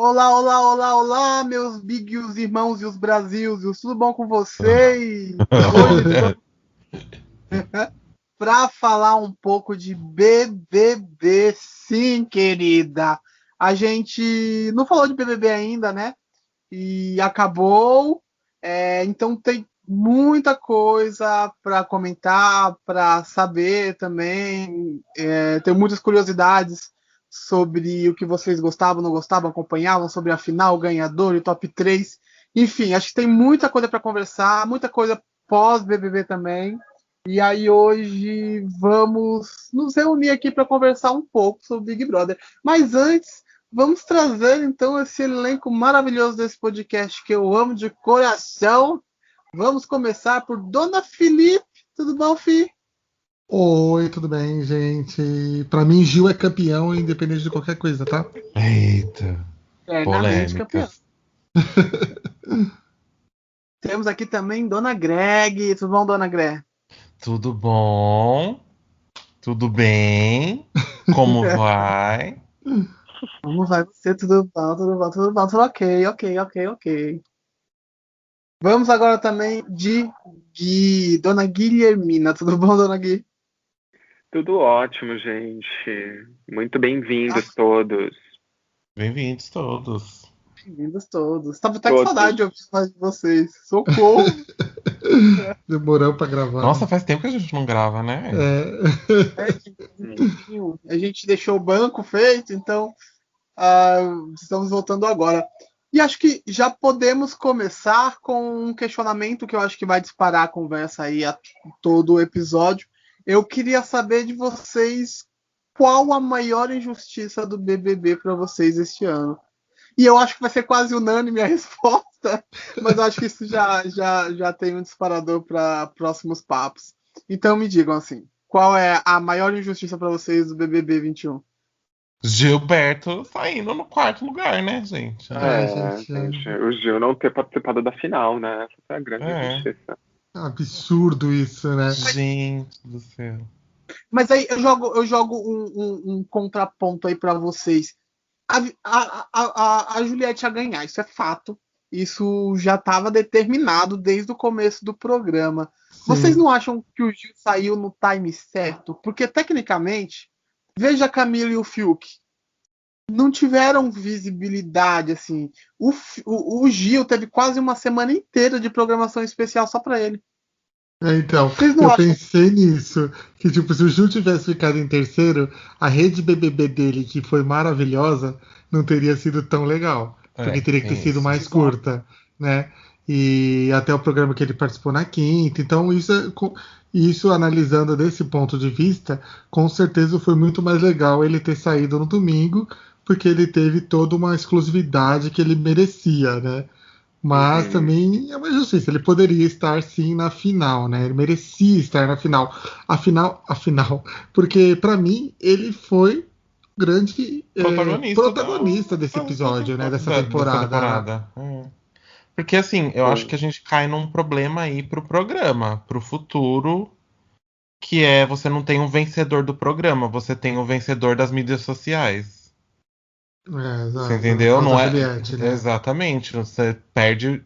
Olá, olá, olá, olá, meus bigs, irmãos e os Brasils, tudo bom com vocês? Hoje estamos para falar um pouco de BBB, sim, querida. A gente não falou de BBB ainda, né? E acabou, então tem muita coisa para comentar, para saber também. Tenho muitas curiosidades sobre o que vocês gostavam, não gostavam, acompanhavam, sobre a final, o ganhador e top 3. Enfim, acho que tem muita coisa para conversar, muita coisa pós-BBB também. E aí hoje vamos nos reunir aqui para conversar um pouco sobre Big Brother. Mas antes, vamos trazer então esse elenco maravilhoso desse podcast que eu amo de coração. Vamos começar por Dona Felipe. Tudo bom, Fi? Oi, tudo bem, gente? Pra mim, Gil é campeão, independente de qualquer coisa, tá? Eita, Eternamente campeão. polêmicas. Temos aqui também Dona Greg. Tudo bom, Dona Greg? Tudo bom? Tudo bem? Como vai? Como vai você? Tudo bom, tudo bom, tudo bom, tudo ok, ok, ok, ok. Vamos agora também de Gui, Dona Guilhermina. Tudo bom, Dona Gui? Tudo ótimo, gente. Muito Ah, bem-vindos todos. Bem-vindos todos. bem-vindos todos. Tava até com Todos. saudade de ouvir mais de vocês. Socorro! Demorou pra gravar. Nossa, faz tempo que a gente não grava, né? É... Hum. A gente deixou o banco feito, então estamos voltando agora. E acho que já podemos começar com um questionamento que eu acho que vai disparar a conversa aí a todo o episódio. Eu queria saber de vocês qual a maior injustiça do BBB para vocês este ano. E eu acho que vai ser quase unânime a resposta, mas eu acho que isso já tem um disparador para próximos papos. Então me digam assim, qual é a maior injustiça para vocês do BBB 21? Gilberto saindo no quarto lugar, né, gente? gente, Gente, o Gil não ter participado da final, né? Essa foi a grande É. injustiça. é absurdo isso, né? Gente do céu. Mas aí eu jogo um contraponto aí para vocês. A Juliette ia ganhar, isso é fato. Isso já estava determinado desde o começo do programa. Vocês Sim. não acham que o Gil saiu no time certo? Porque, tecnicamente, veja a Camila e o Fiuk. Não tiveram visibilidade, assim. O Gil teve quase uma semana inteira de programação especial só para ele. Então, Vocês não eu acham? pensei nisso, que tipo, se o Gil tivesse ficado em terceiro, a rede BBB dele, que foi maravilhosa, não teria sido tão legal, porque É, teria que ter tem sido isso. mais curta, né? E até o programa que ele participou na quinta. Então, isso analisando desse ponto de vista, com certeza foi muito mais legal ele ter saído no domingo, porque ele teve toda uma exclusividade que ele merecia, né? Mas Uhum. também é uma injustiça. Ele poderia estar sim na final, né? Ele merecia estar na final. A final, porque para mim ele foi o grande Protagonista protagonista desse episódio, né? Dessa dessa temporada, né? temporada. É. Porque assim, eu acho Sim. que a gente cai num problema aí pro programa, pro futuro, que é você não tem um vencedor do programa, você tem um vencedor das mídias sociais. Você Exato. No entendeu? caso da Não é Juliette, né? exatamente. Você perde.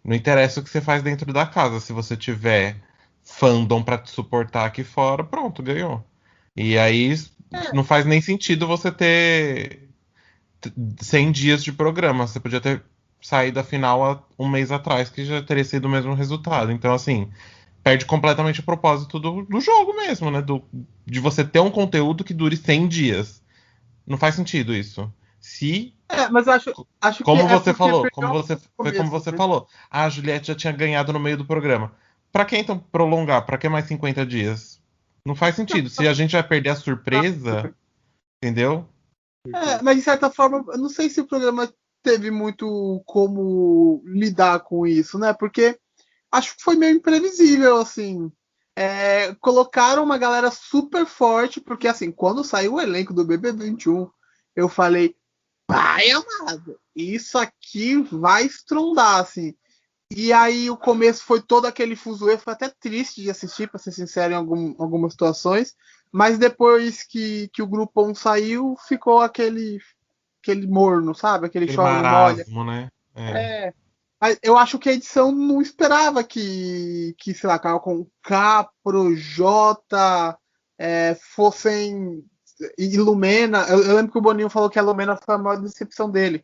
Não interessa o que você faz dentro da casa. Se você tiver fandom pra te suportar aqui fora, pronto, ganhou. E aí não faz nem sentido você ter 100 dias de programa. Você podia ter saído da final há um mês atrás, que já teria sido o mesmo resultado. Então, assim, perde completamente o propósito do jogo mesmo, né? De você ter um conteúdo que dure 100 dias. Não faz sentido isso. Se, Mas acho que como é você porque falou, perdeu foi o como começo, você né? falou, a Juliette já tinha ganhado no meio do programa. Pra que então prolongar? Pra que mais 50 dias? Não faz sentido. Se a gente vai perder a surpresa, entendeu? Uhum. Mas de certa forma, eu não sei se o programa teve muito como lidar com isso, né? Porque acho que foi meio imprevisível, assim. Colocaram uma galera super forte, porque assim, quando saiu o elenco do BB21, eu falei, pai amado, isso aqui vai estrondar, assim. E aí o começo foi todo aquele fuzuê, foi até triste de assistir, para ser sincero, em algumas situações. Mas depois que o grupo 1 saiu, ficou aquele morno, sabe? Aquele Aquele chove e molha. marasmo, né? É. É. Mas eu acho que a edição não esperava sei lá, Carol com K, Projota fossem. E Lumena. Eu lembro que o Boninho falou que a Lumena foi a maior decepção dele.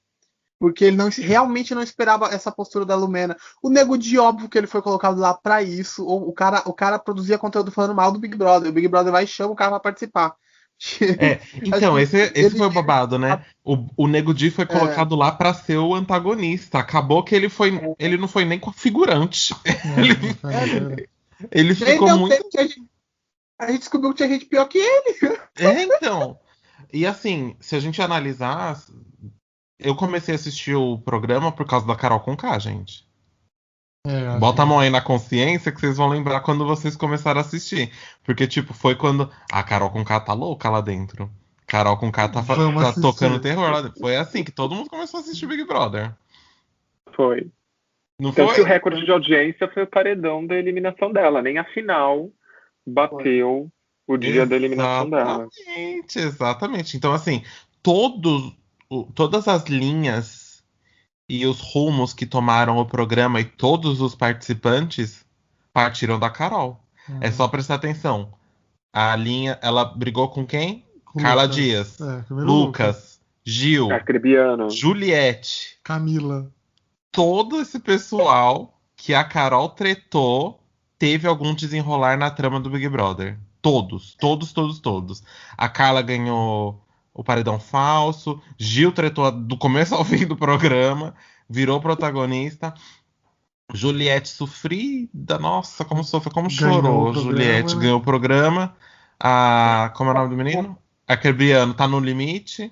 Porque ele realmente não esperava essa postura da Lumena. O Nego Di, óbvio que ele foi colocado lá pra isso. O cara produzia conteúdo falando mal do Big Brother. O Big Brother vai e chama o cara pra participar. Acho Então, que esse foi o babado, né? O Nego Di foi É. colocado lá pra ser o antagonista. Acabou que ele não foi nem figurante. Não foi nada. Ele Nem ficou deu muito. tempo que a gente descobriu que tinha gente pior que ele. Então. E assim, se a gente analisar, eu comecei a assistir o programa por causa da Carol Conká, gente. Acho Bota a mão aí na consciência que vocês vão lembrar quando vocês começaram a assistir. Porque, tipo, foi quando a Carol Conká tá louca lá dentro. Carol Conká Vamos tá assistir. tocando terror lá dentro. Foi assim que todo mundo começou a assistir Big Brother. Foi. Não Tanto que o foi? recorde de audiência foi o paredão da eliminação dela. Nem a final bateu o dia da eliminação dela. Exatamente, exatamente. Então, assim, todas as linhas e os rumos que tomaram o programa e todos os participantes partiram da Carol. É só prestar atenção. A linha, ela brigou com quem? Com Carla Lucas. Dias, Primeiro Lucas, Gil, Arcrebiano. Juliette. Camila. Todo esse pessoal que a Carol tretou teve algum desenrolar na trama do Big Brother. Todos, todos, todos, todos. A Carla ganhou o paredão falso, Gil tretou do começo ao fim do programa, virou protagonista. Juliette sofrida, nossa, como sofreu, como Ganhou chorou. o programa, Juliette né? ganhou o programa. Como é o nome do menino? Arcrebiano tá no limite.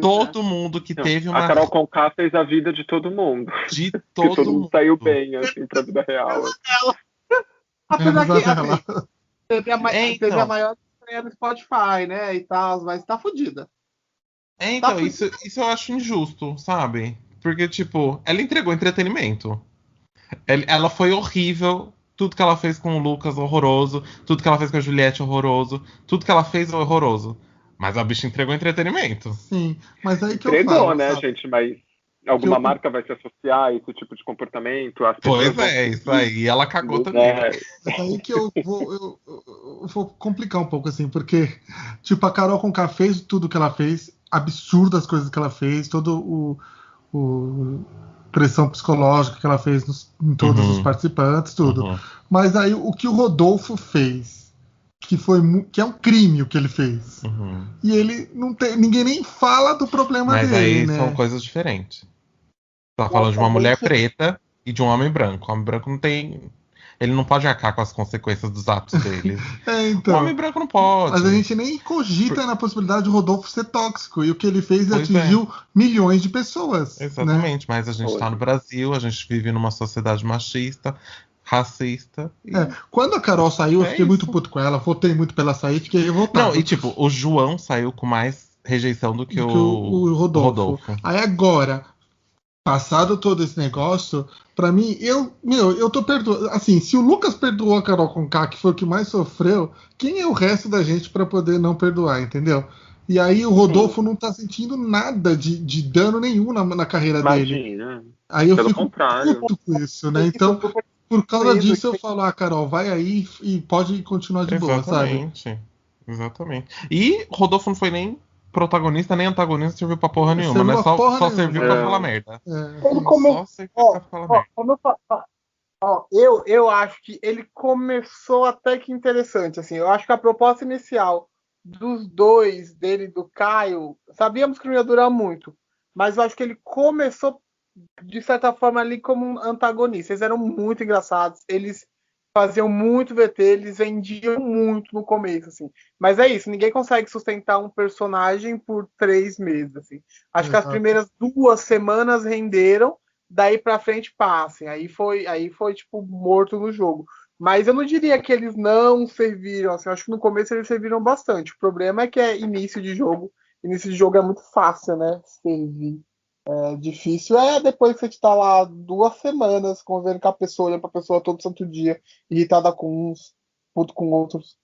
Todo mundo que Não, teve a uma. Carol Conká fez a vida de todo mundo. De Que todo todo mundo mundo. saiu bem, assim, pra vida real. Apesar que assim, teve a Então, maior estreia no Spotify, né? E tal, mas tá fodida. então isso eu acho injusto, sabe? Porque, tipo, ela entregou entretenimento. Ela foi horrível. Tudo que ela fez com o Lucas, horroroso. Tudo que ela fez com a Juliette, horroroso. Tudo que ela fez, horroroso. Mas a bicha entregou entretenimento. Sim, mas aí que eu Entregou, falo, né, sabe? gente? Mas alguma marca vai se associar a esse tipo de comportamento? As pessoas Pois vão é, isso seguir, aí. E ela cagou também. né? Mas aí que eu vou complicar um pouco, assim, porque, tipo, a Carol Conká fez tudo que ela fez, absurdo as coisas que ela fez, todo o pressão psicológica que ela fez em todos os participantes, tudo. Uhum. Mas aí o que o Rodolfo fez, que é um crime o que ele fez. Uhum. E ele não tem. Ninguém nem fala do problema Mas dele, aí né? são coisas diferentes. Tá falando de uma mulher preta e de um homem branco. O homem branco não tem. Ele não pode arcar com as consequências dos atos dele. Então. O homem branco não pode. Mas a gente nem cogita na possibilidade de Rodolfo ser tóxico. E o que ele fez Pois atingiu milhões de pessoas. Exatamente, né? mas a gente tá no Brasil, a gente vive numa sociedade machista, racista. Quando a Carol saiu, eu fiquei muito isso. puto com ela, votei muito pra ela sair, fiquei revoltado. Não, e tipo, o João saiu com mais rejeição do que o Rodolfo. Aí agora, passado todo esse negócio, pra mim, eu tô perdoando. Assim, se o Lucas perdoou a Carol Conká, que foi o que mais sofreu, quem é o resto da gente pra poder não perdoar, entendeu? E aí o Rodolfo não tá sentindo nada de dano nenhum na carreira dele. Aí eu fico puto com isso, né? Então, por causa disso, eu falo, Carol, vai aí e pode continuar de boa, sabe? Exatamente. E Rodolfo não foi nem protagonista, nem antagonista, serviu pra porra nenhuma, né? Só serviu pra falar merda. Só serviu pra falar merda. Eu acho que ele começou até que interessante, assim. Eu acho que a proposta inicial dos dois, dele e do Caio, sabíamos que não ia durar muito, mas eu acho que ele começou de certa forma ali como um antagonista. Eles eram muito engraçados, eles faziam muito VT, eles vendiam muito no começo, assim. Mas é isso, ninguém consegue sustentar um personagem por 3 meses, assim. Acho que as primeiras 2 semanas renderam, daí pra frente passem. Aí foi tipo morto no jogo. Mas eu não diria que eles não serviram, assim. Acho que no começo eles serviram bastante. O problema é que é início de jogo. Início de jogo é muito fácil, né? Servir. Difícil depois que você está lá 2 semanas convivendo com a pessoa, olhando pra pessoa todo santo dia, irritada com uns, puto com outros.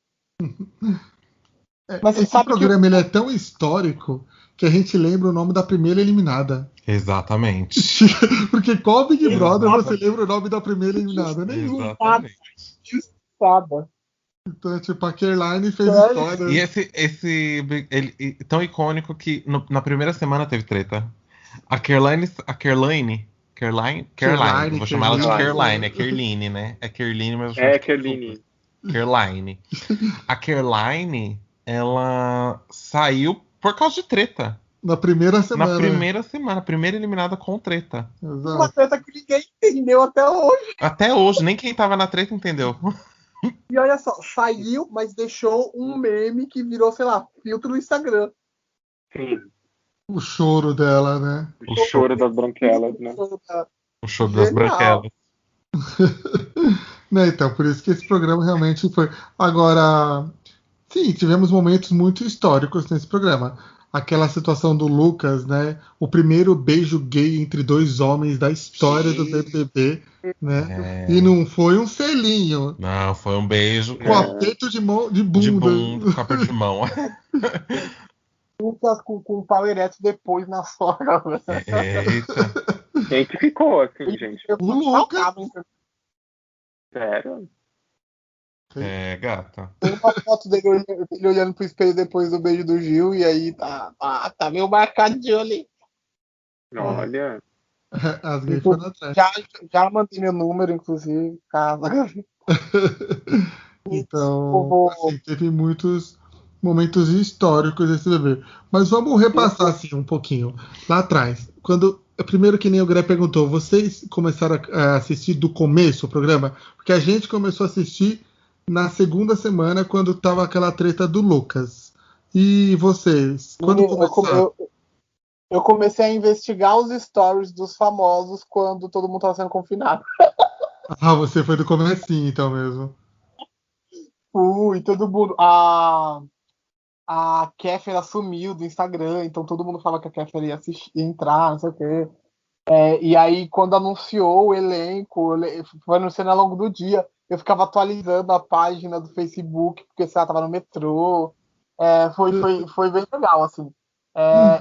Mas você Esse sabe que programa ele é tão histórico que a gente lembra o nome da primeira eliminada. Exatamente. Porque qual Big Brother Exato. você lembra o nome da primeira eliminada? Nenhum. Exatamente. Sabe? Então, tipo, a Caroline fez Sério? história. E tão icônico que na primeira semana teve treta. Caroline, eu vou chamar ela de Caroline, é Caroline, né? É Caroline, mas eu chamo de Kerline. Caroline. A Caroline, ela saiu por causa de treta. Na primeira Na semana. primeira semana, primeira eliminada com treta. Uma Exato. treta que ninguém entendeu até hoje. Até hoje, nem quem tava na treta entendeu. E olha só, saiu, mas deixou um meme que virou, sei lá, filtro no Instagram. Sim, O choro dela, né? o choro das branquelas, né? O show das Genial. branquelas. Né, então, por isso que esse programa realmente foi. Agora, sim, tivemos momentos muito históricos nesse programa. Aquela situação do Lucas, né? O primeiro beijo gay entre dois homens da história do BBB, né? E É... não foi um selinho, Não, foi um beijo com É. aperto de mão, de de bunda. bunda, com aperto de mão. Lucas com o pau ereto depois na sogra. Eita. Quem que ficou assim, gente? Eu O tô Lucas. chocado, hein? Sério? É, gata. Tem uma foto dele olhando pro espelho depois do beijo do Gil, e aí tá meio marcado de olho, hein? Olha. As gays foram atrás. Já mandei meu número, inclusive, caso. Então, assim, teve muitos momentos históricos desse bebê. Mas vamos repassar assim um pouquinho lá atrás. Quando primeiro que nem o Greg perguntou, vocês começaram a assistir do começo o programa? Porque a gente começou a assistir na segunda semana quando tava aquela treta do Lucas. E vocês, quando começaram? Eu comecei a investigar os stories dos famosos quando todo mundo tava sendo confinado. Ah, você foi do comecinho então mesmo. Fui, todo mundo. A Kéfera sumiu do Instagram, então todo mundo fala que a Kéfera ia entrar, não sei o quê. E aí, quando anunciou o elenco, foi anunciando ao longo do dia, eu ficava atualizando a página do Facebook, porque sei lá, tava no metrô. Foi bem legal, assim.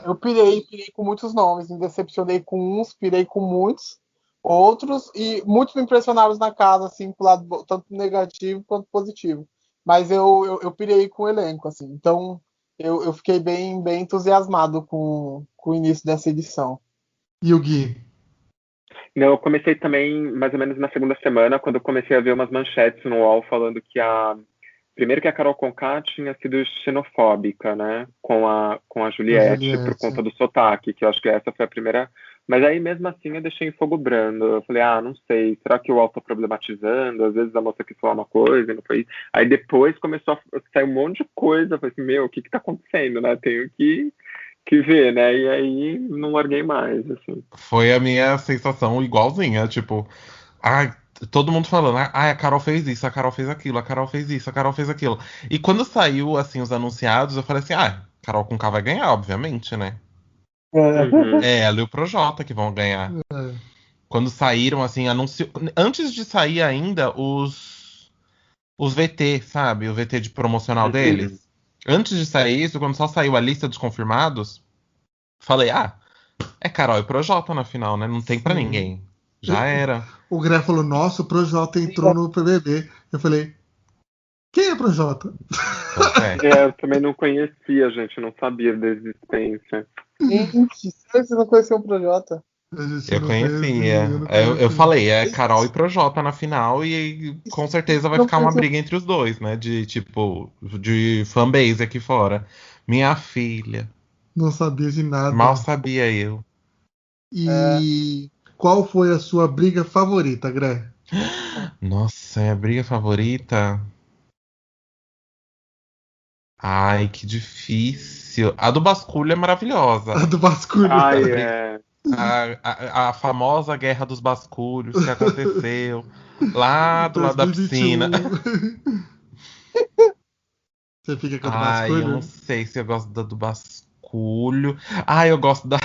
Eu pirei com muitos nomes, me decepcionei com uns, pirei com muitos outros, e muitos me impressionaram na casa, assim, pro lado tanto negativo quanto positivo. Mas eu pirei com o elenco, assim. Então, eu fiquei bem entusiasmado com o início dessa edição. E o Gui? Não, eu comecei também mais ou menos na segunda semana, quando eu comecei a ver umas manchetes no UOL falando que primeiro que a Carol Conká tinha sido xenofóbica, né, com a Juliette, por conta do sotaque, que eu acho que essa foi a primeira. Mas aí mesmo assim eu deixei em fogo brando. Eu falei, não sei, será que o UOL tá problematizando? Às vezes a moça quis falar uma coisa, não foi isso. Aí depois começou a sair um monte de coisa. Eu falei assim, meu, o que tá acontecendo, né? Tenho que ver, né? E aí não larguei mais, assim. Foi a minha sensação igualzinha, tipo, ai, todo mundo falando, a Carol fez isso, a Carol fez aquilo, a Carol fez isso, a Carol fez aquilo. E quando saiu, assim, os anunciados, eu falei assim, Carol com K vai ganhar, obviamente, né? Uhum. É ela e o Projota que vão ganhar. Quando saíram, assim, anunciou. Antes de sair ainda, os VT, sabe? O VT de promocional deles. Antes de sair isso, quando só saiu a lista dos confirmados, falei, é Carol e Projota na final, né? Não tem pra ninguém. Já era. O Greg falou, nossa, o Projota entrou no BBB. Eu falei, quem é Projota? Pois é. Eu também não conhecia, gente, não sabia da existência. Gente, você não conheceu o Projota? A gente Eu não conhecia. eu não Eu conhecia. falei, é Carol e Projota na final e com certeza vai Não ficar uma conheceu. briga entre os dois, né? De tipo, de fanbase aqui fora. Minha filha. Não sabia de Mal nada. sabia eu. E qual foi a sua briga favorita, Greg? Nossa, é a briga favorita? Ai, que difícil. A do basculho é maravilhosa. A do basculho. Ai, A, briga- a famosa guerra dos basculhos que aconteceu lá do lado da 2021. piscina. Você fica com a do Ai, eu não basculho? sei se eu gosto da do basculho. Ai, eu gosto da.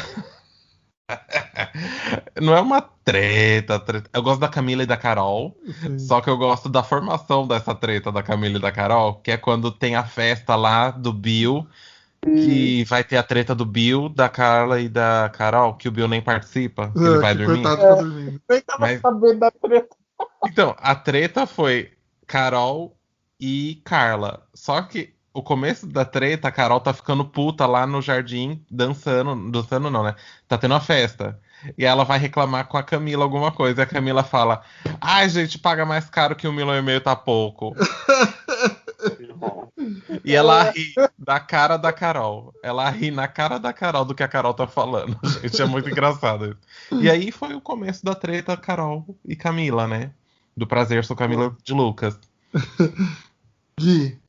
Não é uma treta. Eu gosto da Camila e da Carol. Sim. Só que eu gosto da formação dessa treta da Camila e da Carol, que é quando tem a festa lá do Bill, que vai ter a treta do Bill, da Carla e da Carol, que o Bill nem participa, que ele vai Que dormir. coitado tá dormindo. Nem tava Mas- sabendo da treta. Então, a treta foi Carol e Carla. Só que o começo da treta, a Carol tá ficando puta lá no jardim, dançando. Dançando não, né? Tá tendo uma festa. E ela vai reclamar com a Camila alguma coisa. E a Camila fala: Ai, gente, paga mais caro que 1,5 milhão tá pouco. E ela ri da cara da Carol. Ela ri na cara da Carol do que a Carol tá falando. Gente, é muito engraçado isso. E aí foi o começo da treta Carol e Camila, né? Do Prazer, sou Camila de Lucas. Gui,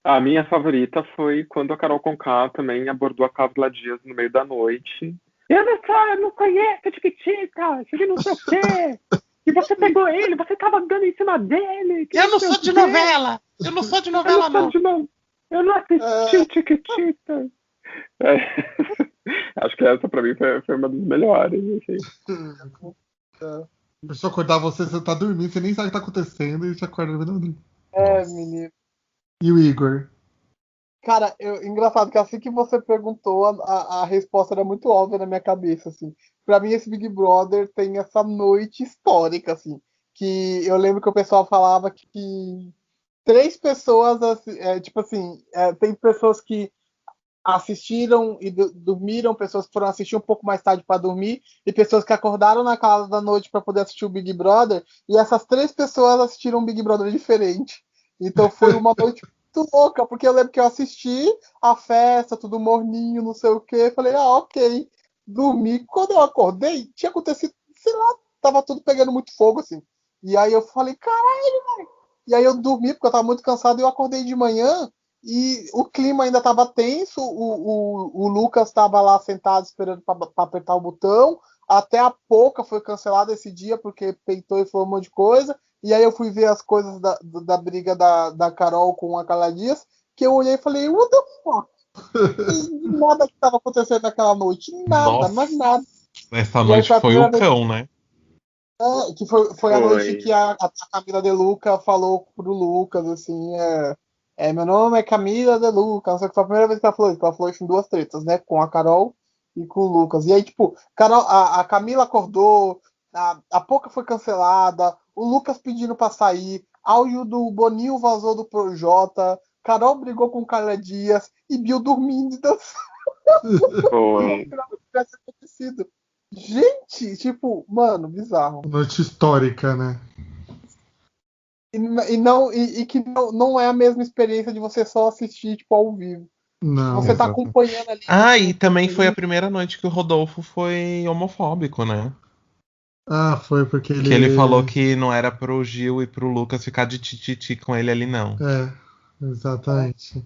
A minha favorita foi quando a Carol Conká também abordou a Carla Dias no meio da noite. Eu não conheço a Chiquitita, ele não sei o quê. E você pegou ele, você tava dando em cima dele. que Eu não sei sou o de quê. novela! Eu não sou de novela, não! Eu não assisti Chiquitita. É. Acho que essa pra mim foi uma das melhores. Assim. a pessoa acordar você tá dormindo, você nem sabe o que tá acontecendo e você acorda vendo. Menino. E o Igor? Cara, engraçado que assim que você perguntou, a resposta era muito óbvia na minha cabeça, assim. Pra mim, esse Big Brother tem essa noite histórica, assim. Que eu lembro que o pessoal falava que 3 pessoas, tipo assim, tem pessoas que assistiram e dormiram, pessoas que foram assistir um pouco mais tarde para dormir, e pessoas que acordaram na casa da noite para poder assistir o Big Brother, e essas 3 pessoas assistiram um Big Brother diferente. Então foi uma noite muito louca, porque eu lembro que eu assisti a festa, tudo morninho, não sei o quê, falei, ok, dormi. Quando eu acordei, tinha acontecido, sei lá, tava tudo pegando muito fogo, assim. E aí eu falei, caralho, velho. E aí eu dormi, porque eu tava muito cansado, e eu acordei de manhã, e o clima ainda estava tenso, o Lucas estava lá sentado esperando para apertar o botão. Até a Poca foi cancelada esse dia porque peitou e falou um monte de coisa. E aí eu fui ver as coisas da briga da Carol com a Carla Dias, que eu olhei e falei, what the fuck? E nada que estava acontecendo naquela noite. Nada, Nossa. mas nada. Essa E noite aí foi o cão, né? que foi a noite que a Camila De Luca falou pro Lucas, assim, meu nome é Camila De Luca, não sei o que foi a primeira vez que ela falou isso em 2 tretas, né, com a Carol e com o Lucas. E aí, tipo, a Camila acordou, a Poca foi cancelada, o Lucas pedindo pra sair, áudio do Boninho vazou do Projota, Carol brigou com o Carla Dias e Bill dormindo e dançando. Foi. Não tivesse acontecido. Gente, tipo, mano, bizarro. Noite histórica, né? E que não é a mesma experiência de você só assistir, tipo, ao vivo. Não. Você tá exato. acompanhando ali. Ah, e também foi a primeira noite que o Rodolfo foi homofóbico, né? Ah, foi porque Que ele falou que não era pro Gil e pro Lucas ficar de tititi com ele ali, não. É, exatamente.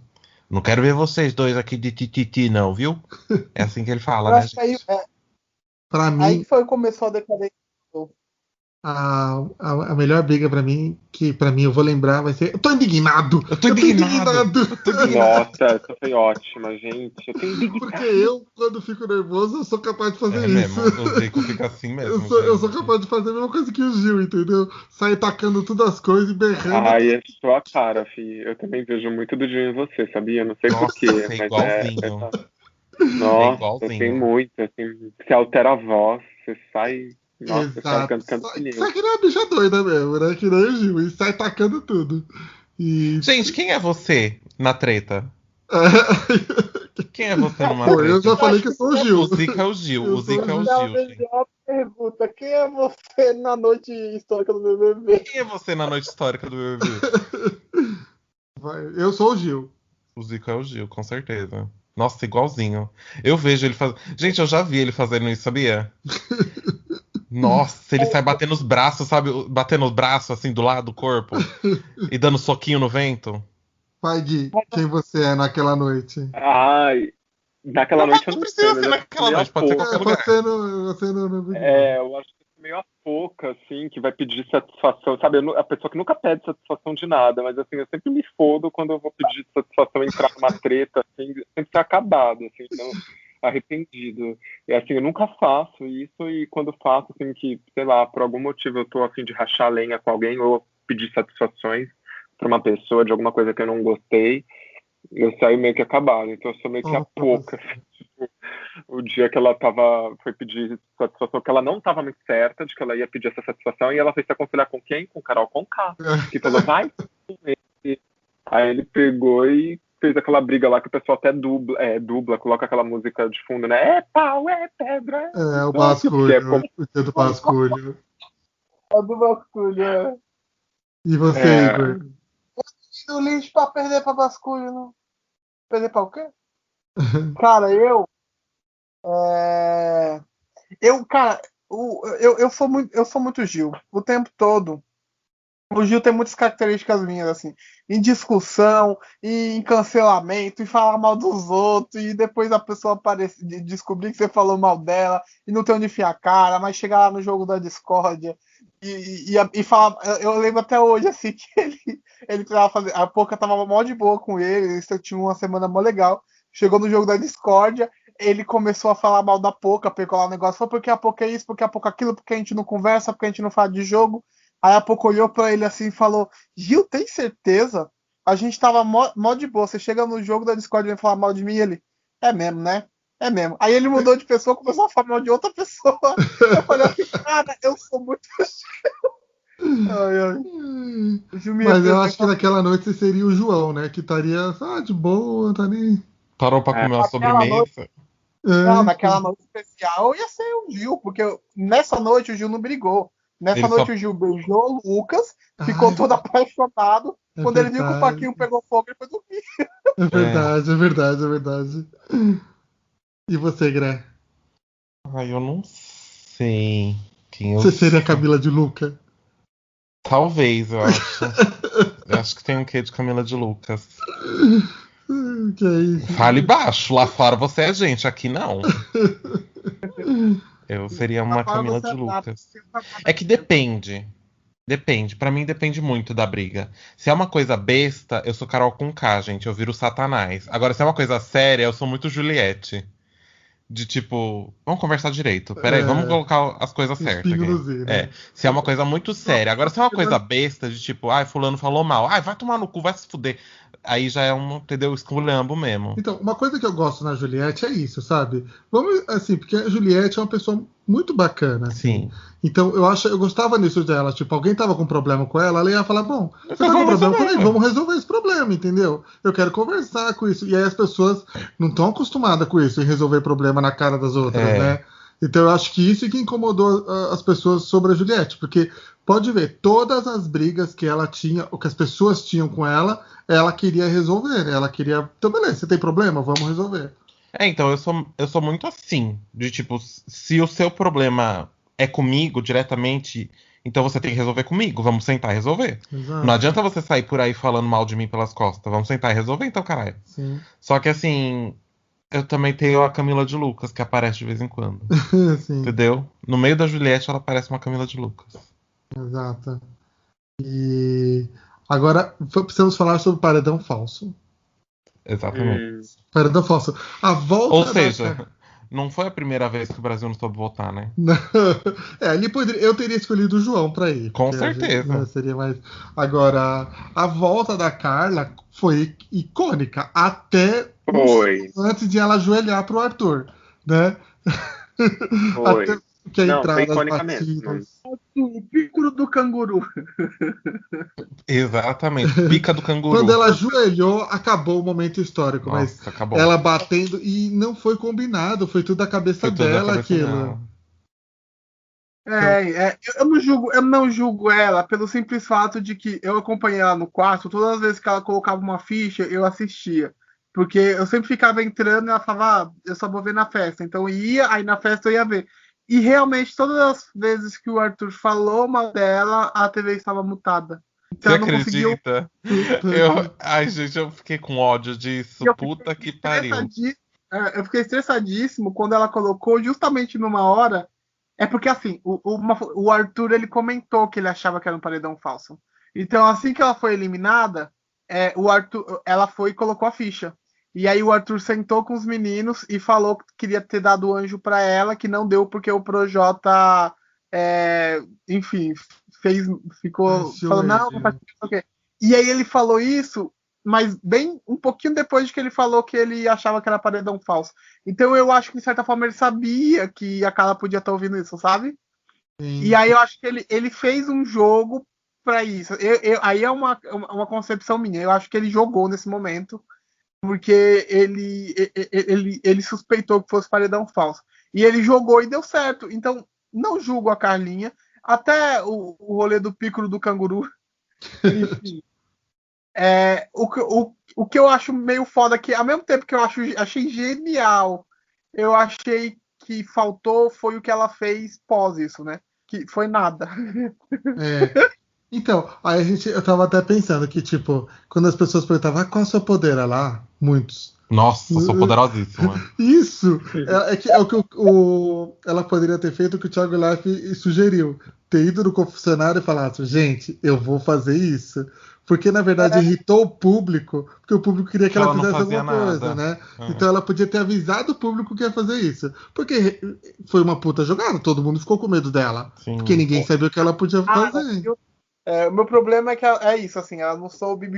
Não quero ver vocês dois aqui de tititi, não, viu? É assim que ele fala, Eu né, acho que aí, gente? Pra aí mim, que foi que começou a decadência. a melhor briga pra mim, que pra mim eu vou lembrar, vai ser. Eu tô indignado! Eu tô indignado! Nossa, essa foi ótima, gente. Eu tenho indignado. Porque eu, quando fico nervoso, eu sou capaz de fazer É isso. mesmo, o Zico fica assim mesmo. Eu sou gente. capaz de fazer a mesma coisa que o Gil, entendeu? Sair tacando todas as coisas e berrando. Ai, é sua cara, fi. Eu também vejo muito do Gil em você, sabia? Não sei Nossa, porquê, é mas igualzinho. Nossa, igualzinho. tem muito, assim, você altera a voz, você sai, nossa, você sai Exato. cantando pneu. Sai que nem uma bicha doida mesmo, né? Que nem o Gil. E sai tacando tudo. E. Gente, quem é você na treta? Quem é você numa Pô, treta? eu já falei que eu sou o Gil. O Zico é o Gil. Eu O Zico é o Essa é a Gil, gente. melhor pergunta. Quem é você na noite histórica do BBB? Quem é você na noite histórica do BBB? Eu sou o Gil. O Zico é o Gil, com certeza. Nossa, igualzinho. Eu vejo ele fazendo. Gente, eu já vi ele fazendo isso, sabia? Nossa, ele sai batendo os braços, sabe? Batendo os braços assim do lado do corpo e dando soquinho no vento. Pai Gui, quem você é naquela noite? Ai, naquela noite eu Não não precisa sei, ser mas eu naquela meio noite, pode ser a qualquer pouco. lugar. Você no Big Brother. Eu acho que é meio a pouca, assim, que vai pedir satisfação, sabe? A pessoa que nunca pede satisfação de nada, mas assim, eu sempre me fodo quando eu vou pedir satisfação, entrar numa treta, assim, sempre ser acabado, assim, então arrependido. E assim, eu nunca faço isso, e quando faço, assim, que, sei lá, por algum motivo eu tô a fim de rachar lenha com alguém ou pedir satisfações pra uma pessoa de alguma coisa que eu não gostei, eu saio meio que acabado. Então eu sou meio que a pouca, assim, tipo, o dia que ela foi pedir satisfação, que ela não tava muito certa de que ela ia pedir essa satisfação, e ela foi se aconselhar com quem? Com Carol Conká, que falou, vai com ele. Aí ele pegou e fez aquela briga lá que o pessoal até dubla, coloca aquela música de fundo, né? É pau, é pedra. É, o basculho, é como... o dia do basculho. É do basculho, é. E você, Igor? Do lixo pra perder pra basculho, não. Perder pra o quê? Cara, eu. Cara, eu sou muito Gil. O tempo todo. O Gil tem muitas características minhas, assim, em discussão, em cancelamento, em falar mal dos outros, e depois a pessoa descobrir que você falou mal dela, e não tem onde enfiar a cara, mas chegar lá no jogo da discórdia e falar. Eu lembro até hoje, assim, que ele tava fazendo. A Poca tava mó de boa com ele, isso tinha uma semana mó legal. Chegou no jogo da discórdia, ele começou a falar mal da Poca, pegou lá o negócio, foi porque a Poca é isso, porque a Poca é aquilo, porque a gente não conversa, porque a gente não fala de jogo. Aí a pouco olhou pra ele assim e falou: Gil, tem certeza? A gente tava mó de boa. Você chega no jogo da Discord e vem falar mal de mim e ele: é mesmo, né? É mesmo. Aí ele mudou de pessoa, começou a falar mal de outra pessoa. Eu falei assim: cara, eu sou muito. Ai, ai. O Gil me Mas eu representa. acho que naquela noite você seria o João, né? Que estaria de boa, tá nem. Parou pra comer uma sobremesa. Não, naquela noite especial ia ser o Gil, porque nessa noite o Gil não brigou. Nessa Ele noite só- o Gil beijou o Lucas, ficou todo apaixonado. É Quando ele viu que o verdade. Paquinho pegou fogo, ele foi dormir. É verdade, é verdade, é verdade. E você, Gré? Ai, eu não sei quem eu Você seria a sou. Camila de Luca? Talvez, eu acho. Eu acho que tem um quê de Camila de Lucas. Que é isso? Fale baixo, lá fora você é gente, aqui não. Eu seria uma Agora Camila você de é nada, Lucas. você tá nada É que mesmo. depende. Depende. Pra mim depende muito da briga. Se é uma coisa besta, eu sou Carol Conká, gente. Eu viro Satanás. Agora, se é uma coisa séria, eu sou muito Juliette. De tipo, vamos conversar direito. Peraí, vamos É, colocar as coisas uns certas pingos aqui. no Z, É, né? se é uma coisa muito séria. Agora, se é uma coisa besta, de tipo, ai, fulano falou mal, ai, vai tomar no cu, vai se fuder. Aí já é um, entendeu? Esculhambo mesmo. Então, uma coisa que eu gosto na Juliette é isso, sabe? Vamos, assim, porque a Juliette é uma pessoa muito bacana, assim. Sim. Então, eu gostava nisso dela. Tipo, alguém tava com problema com ela ia falar: bom, você Então tá com vamos problema resolver. comigo? Vamos resolver esse problema, entendeu? Eu quero conversar com isso. E aí as pessoas não estão acostumadas com isso, em resolver problema na cara das outras, É. né? Então, eu acho que isso que incomodou as pessoas sobre a Juliette, porque pode ver, todas as brigas que ela tinha, ou que as pessoas tinham com ela queria resolver, né? Ela queria. Então, beleza, você tem problema? Vamos resolver. Então, eu sou muito assim. De tipo, se o seu problema é comigo diretamente, então você tem que resolver comigo. Vamos sentar e resolver. Não Exato. adianta você sair por aí falando mal de mim pelas costas. Vamos sentar e resolver então, caralho. Sim. Só que assim, eu também tenho a Camila de Lucas, que aparece de vez em quando. Sim, Entendeu? No meio da Juliette, ela parece uma Camila de Lucas. exato. E agora precisamos falar sobre o paredão falso. Exatamente. Paredão falso. A Ou volta da. seja, não foi a primeira vez que o Brasil não soube votar, né? Eu teria escolhido o João para ir, Com porque né, certeza. seria mais. Agora, a volta da Carla foi icônica, até Foi, antes de ela ajoelhar pro Arthur, né? Até foi. que a Não, foi entrada, as icônica mesmo. batidas. O pico do canguru. Exatamente. Pica do Quando canguru. ela ajoelhou, acabou o momento histórico, mas Nossa, acabou. ela batendo e não foi combinado, foi tudo da cabeça Foi tudo da dela cabeça aquilo. dela. Eu não julgo ela pelo simples fato de que eu acompanhei ela no quarto, todas as vezes que ela colocava uma ficha, eu assistia. Porque eu sempre ficava entrando e ela falava, eu só vou ver na festa. Então eu ia, aí na festa eu ia ver. E realmente, todas as vezes que o Arthur falou mal dela, a TV estava mutada. Então Você eu não conseguia ouvir. acredita? Ai, gente, eu fiquei com ódio disso. Eu Puta fiquei que pariu. estressadíssimo. Eu fiquei estressadíssimo quando ela colocou justamente numa hora. É porque assim, o Arthur ele comentou que ele achava que era um paredão falso. Então, assim que ela foi eliminada, o Arthur, ela foi e colocou a ficha. E aí o Arthur sentou com os meninos e falou que queria ter dado o anjo para ela, que não deu porque o Projota, enfim, ficou falando, não faz o quê. E aí ele falou isso, mas bem um pouquinho depois de que ele falou que ele achava que era paredão falso. Então eu acho que de certa forma ele sabia que a Carla podia estar ouvindo isso, sabe? Sim. E aí eu acho que ele fez um jogo para isso. Aí é uma concepção minha. Eu acho que ele jogou nesse momento porque ele suspeitou que fosse paredão falso. E ele jogou e deu certo. Então, não julgo a Carlinha. Até o rolê do Piccolo do Canguru. Enfim. O que eu acho meio foda é que, ao mesmo tempo que eu achei genial, eu achei que faltou foi o que ela fez pós isso, né? Que foi nada. Então, aí eu tava até pensando que, tipo, quando as pessoas perguntavam qual é o seu poder, lá, muitos. Nossa, sou poderosíssima. Isso! É o que ela poderia ter feito o que o Thiago Life sugeriu. Ter ido no confessionário e falado, gente, eu vou fazer isso. Porque, na verdade, irritou o público, porque o público queria que ela fizesse alguma coisa, né? Então ela podia ter avisado o público que ia fazer isso. Porque foi uma puta jogada, todo mundo ficou com medo dela. Sim. Porque ninguém sabia o que ela podia fazer. O meu problema é que é isso, assim, ela não soube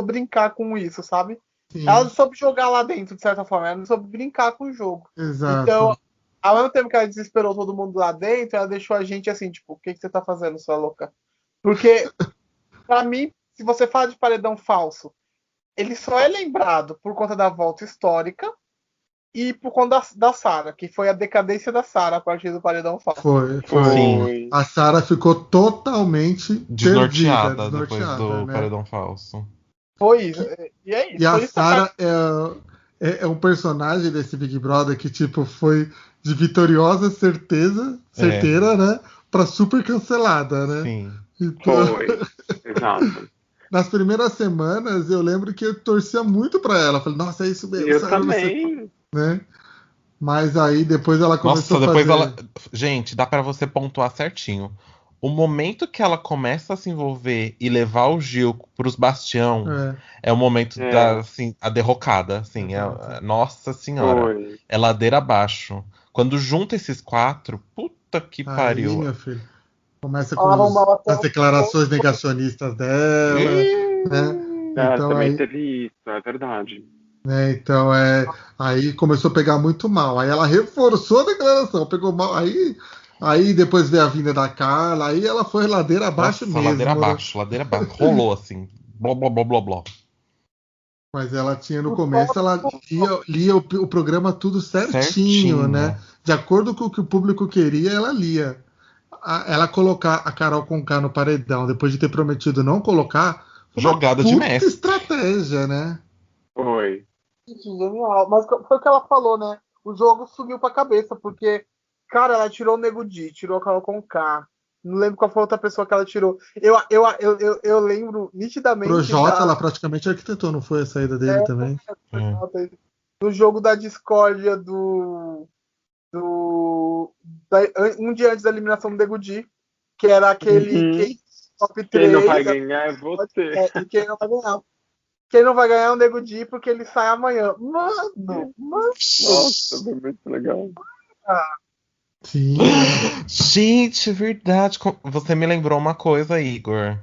brincar com isso, sabe? Sim. Ela não soube jogar lá dentro, de certa forma, ela não soube brincar com o jogo. Exato. Então, ao mesmo tempo que ela desesperou todo mundo lá dentro, ela deixou a gente assim, tipo, o que você tá fazendo, sua louca? Porque, pra mim, se você fala de paredão falso, ele só é lembrado por conta da volta histórica e por conta da Sarah, que foi a decadência da Sarah a partir do paredão falso. Foi. Sim. A Sarah ficou totalmente desnorteada depois do paredão falso. Foi isso. E é isso. E a Sarah é um personagem desse Big Brother que, tipo, foi de vitoriosa certeira, né? Pra super cancelada, né? Sim. Então, foi. Exato. Nas primeiras semanas, eu lembro que eu torcia muito pra ela. Falei, nossa, é isso mesmo. Eu também. Né? Mas aí depois ela começou a fazer... Gente, dá pra você pontuar certinho. O momento que ela começa a se envolver e levar o Gil pros Bastião é o momento da, assim, a derrocada, assim, nossa senhora. É ladeira abaixo. Quando junta esses 4, puta que pariu. Aí, meu filho, começa com as declarações negacionistas dela, né? Então, também teve isso, é verdade. Então, aí começou a pegar muito mal. Aí ela reforçou a declaração, pegou mal. Aí depois veio a vinda da Carla, aí ela foi ladeira abaixo mesmo. Ladeira abaixo. Rolou assim. Blá, blá, blá, blá, blá. Mas ela tinha no começo, ela lia o programa tudo certinho, né? De acordo com o que o público queria, ela lia. Ela colocar a Carol Conká no paredão, depois de ter prometido não colocar, jogada de mestre. Estratégia, né? Foi. Genial. Mas foi o que ela falou, né? O jogo subiu pra cabeça, porque, cara, ela tirou o Nego Di, tirou a Carol Conká. Não lembro qual foi a outra pessoa que ela tirou. Eu lembro nitidamente. Projota, ela praticamente arquitetou, não foi a saída dele também? No jogo da discórdia um dia antes da eliminação do Nego Di, que era aquele top 3. Quem não vai ganhar é você. Quem não vai ganhar. Quem não vai ganhar é o Nego Di porque ele sai amanhã. Mano. Nossa, foi muito legal. Sim. Gente, verdade. Você me lembrou uma coisa, Igor.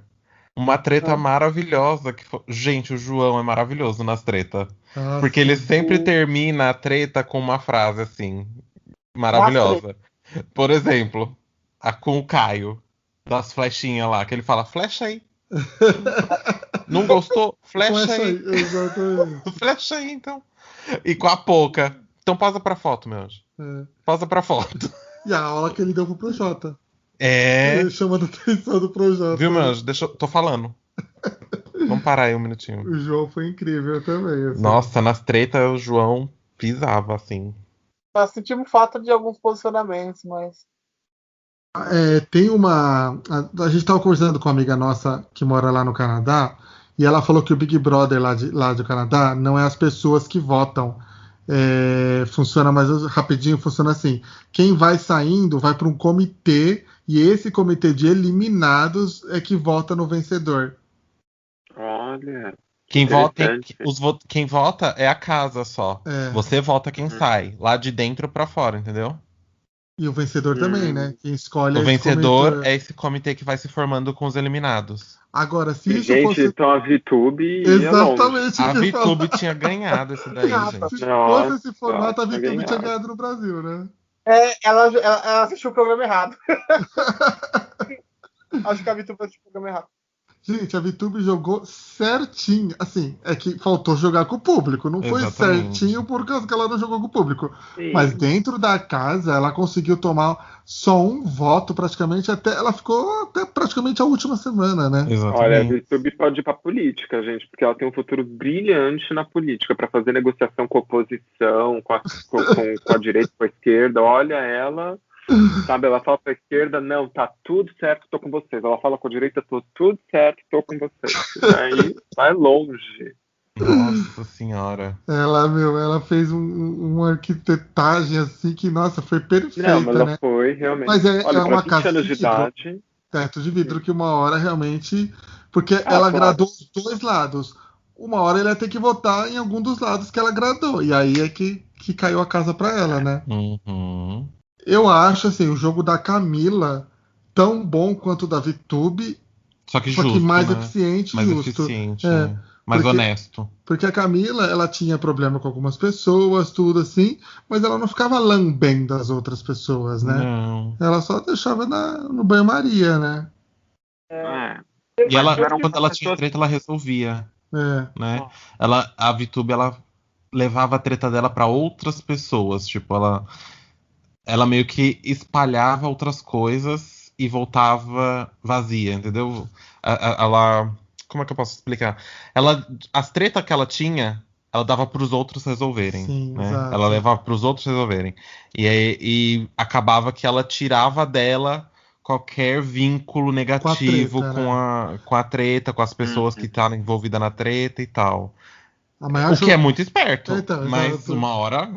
Uma treta maravilhosa. Gente, o João é maravilhoso nas tretas. Porque ele sempre termina a treta com uma frase assim, maravilhosa. Por exemplo, com o Caio, das flechinhas lá, que ele fala, flecha aí. Não gostou? Flecha aí. Exatamente. Flecha aí, então. E com a Poca. Então pausa pra foto, meu anjo. Pausa pra foto. E a aula que ele deu pro Projota. Ele chama a atenção do Projota. Viu, meu anjo? Tô falando. Vamos parar aí um minutinho. O João foi incrível também. Assim. Nossa, nas tretas o João pisava, assim. Nós sentimos falta de alguns posicionamentos, mas... Tem uma... A gente estava conversando com uma amiga nossa que mora lá no Canadá, e ela falou que o Big Brother lá do Canadá não é as pessoas que votam. Funciona mais rapidinho, funciona assim. Quem vai saindo vai para um comitê, e esse comitê de eliminados é que vota no vencedor. Olha, Quem vota é a casa só. Você vota quem sai, lá de dentro pra fora, entendeu? E o vencedor também, né? Quem escolhe O esse vencedor comitê. é esse comitê que vai se formando com os eliminados. Agora, se isso Gente, fosse. então a VTube ia longe. Exatamente o A que eu ia falar. VTube tinha ganhado esse daí, gente. Se Nossa, fosse esse formato, a tinha VTube tinha ganhado. ganhado no Brasil, né? Ela assistiu o programa errado. Acho que a VTube assistiu o programa errado. Gente, a VTube jogou certinho. Assim, é que faltou jogar com o público. Não foi Exatamente. certinho por causa que ela não jogou com o público. Sim. Mas dentro da casa, ela conseguiu tomar só um voto praticamente até. Ela ficou até praticamente a última semana, né? Olha, a Exatamente. VTube pode ir pra política, gente, porque ela tem um futuro brilhante na política, pra fazer negociação com a oposição, com a direita, com a esquerda. Olha ela, sabe, ela fala pra esquerda, não, tá tudo certo, tô com vocês. Ela fala com a direita, tô tudo certo, tô com vocês. Aí vai longe. Nossa senhora. Ela fez uma arquitetagem assim que, nossa, foi perfeita, Não, mas ela né? foi, realmente. Mas Olha, é pra uma 20 casa anos de de vidro. idade. Teto de vidro que uma hora realmente. Porque ela claro. agradou os dois lados. Uma hora ele ia ter que votar em algum dos lados que ela agradou. E aí é que caiu a casa pra ela, né? Uhum. Eu acho assim, o jogo da Camila tão bom quanto o da VTube, Só que só justo, que mais né? eficiente, Mais justo. eficiente, É, mais porque- honesto. Porque a Camila, ela tinha problema com algumas pessoas, tudo assim, mas ela não ficava lambendo as outras pessoas, né? Não. Ela só deixava no banho-maria, né? E ela, Mas eram quando ela pessoas- tinha treta, ela resolvia, É. né? A VTube, ela levava a treta dela pra outras pessoas. Tipo, ela meio que espalhava outras coisas e voltava vazia, entendeu? Ela. Como é que eu posso explicar? As tretas que ela tinha, ela dava pros outros resolverem. Sim, né? exato. Ela levava pros outros resolverem. E acabava que ela tirava dela qualquer vínculo negativo treta, com a treta, com as pessoas que estavam envolvidas na treta e tal. A maior O que é muito esperto. Então, mas exato. uma hora.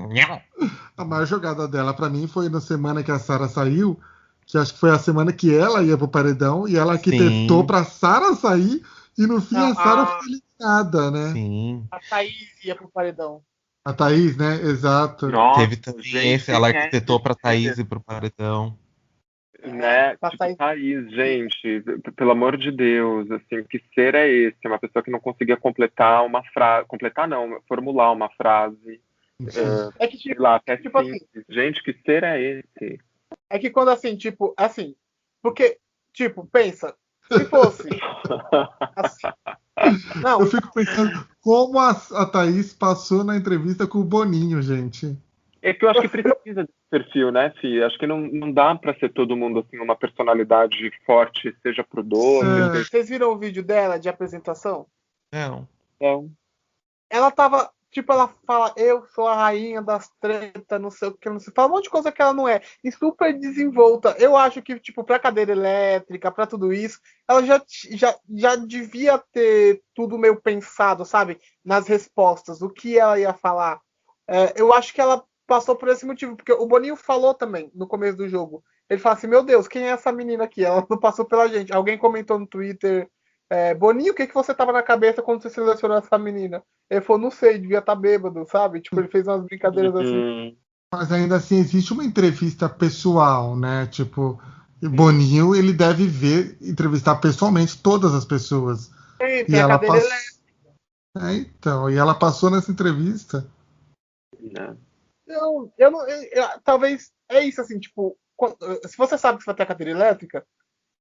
A maior jogada dela pra mim foi na semana que a Sarah saiu, que acho que foi a semana que ela ia pro paredão e ela arquitetou Sim. pra Sarah sair e no fim Não, a Sarah foi eliminada, né? Sim. A Thaís ia pro paredão. A Thaís, né? Exato. Nossa, Teve também gente, ela quem é arquitetou pra esse? Thaís ir pro paredão. Né? Pra Tipo, Thaís, gente, pelo amor de Deus, assim, que ser é esse? Uma pessoa que não conseguia completar uma frase, completar não, formular uma frase, É que, sei tipo, lá, até tipo simples. Gente, que ser é esse? é que quando assim, tipo, assim, porque, tipo, pensa, se fosse assim, não, Eu fico pensando como a Thaís passou na entrevista com o Boninho, gente. É que eu acho que precisa desse perfil, né, Fih? Acho que não dá pra ser todo mundo, assim, uma personalidade forte, seja pro doce, É. vocês viram o vídeo dela de apresentação? Não. então, Ela tava, tipo, ela fala, eu sou a rainha das tretas, não sei o que, não sei, fala um monte de coisa que ela não é, e super desenvolta. Eu acho que, tipo, pra cadeira elétrica, pra tudo isso, ela já devia ter tudo meio pensado, sabe? Nas respostas, o que ela ia falar. Eu acho que ela passou por esse motivo, porque o Boninho falou também no começo do jogo. Ele fala assim, meu Deus, quem é essa menina aqui? Ela não passou pela gente. Alguém comentou no Twitter, Boninho, o que você tava na cabeça quando você selecionou essa menina? Ele falou, não sei, devia estar bêbado, sabe? Tipo, ele fez umas brincadeiras assim. Mas ainda assim existe uma entrevista pessoal, né? Tipo, Boninho, ele deve entrevistar pessoalmente todas as pessoas. Tem E a ela cadeira elétrica. Então, e ela passou nessa entrevista. né? Não, talvez é isso, assim, tipo, se você sabe que você vai ter a cadeira elétrica,